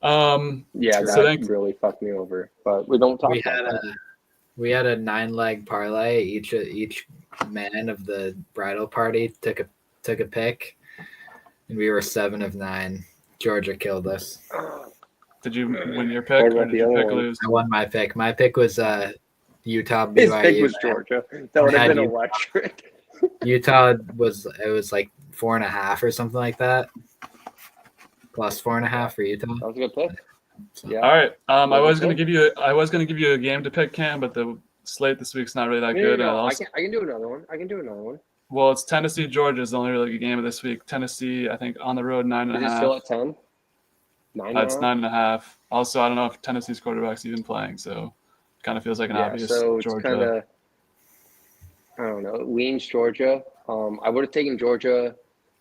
B: Yeah,
A: so
B: that really fucked me over. But we don't talk about that.
C: We had a 9-leg parlay. Each man of the bridal party took a pick, and we were 7 of 9. Georgia killed us.
A: Did you win your pick, or did your pick lose?
C: I won my pick. My pick was Utah. BYU.
B: His pick was Georgia. That would have been electric.
C: Utah was like 4.5 or something like that. Plus 4.5 for Utah.
B: That was a good pick.
C: So.
A: Yeah. All right. I was gonna give you a game to pick, Cam, but the slate this week's not really that good.
B: No. I can do another one.
A: Well, it's Tennessee Georgia is the only really good game of this week. Tennessee, I think, on the road 9.5.
B: Is it still at 10? 9.
A: It's 9.5. Also, I don't know if Tennessee's quarterback's even playing, so it kind of feels like an obvious
B: so
A: Georgia.
B: It's kind of, I don't know, leans Georgia. I would have taken Georgia.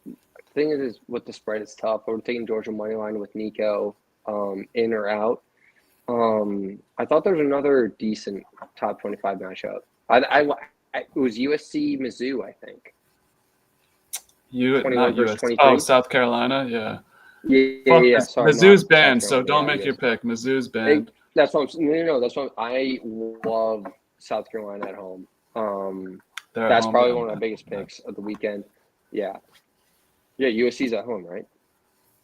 B: The thing is with the spread, it's tough. I would have taken Georgia money line with Nico in or out. I thought there was another decent top 25 matchup. It was USC Mizzou, I think.
A: Not USC. Oh, South Carolina, yeah.
B: Yeah. Sorry,
A: Mizzou's banned, so don't make your pick. Mizzou's banned.
B: That's what I'm. No. That's what I love. South Carolina at home. That's probably one of my biggest picks of the weekend. Yeah. USC's at home, right?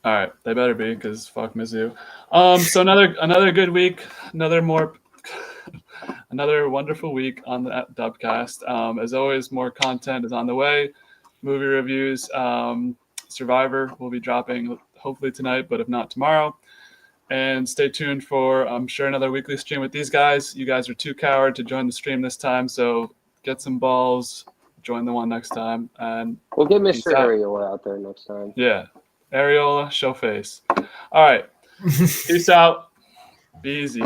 A: All right, they better be because fuck Mizzou. So another good week, another wonderful week on the Dubcast. As always, more content is on the way. Movie reviews. Survivor will be dropping hopefully tonight, but if not tomorrow. And stay tuned for, I'm sure, another weekly stream with these guys. You guys are too coward to join the stream this time, so get some balls. Join the one next time, and
B: we'll get Mr. Areola out there next time.
A: Yeah, Areola, show face. All right, peace out. Be easy.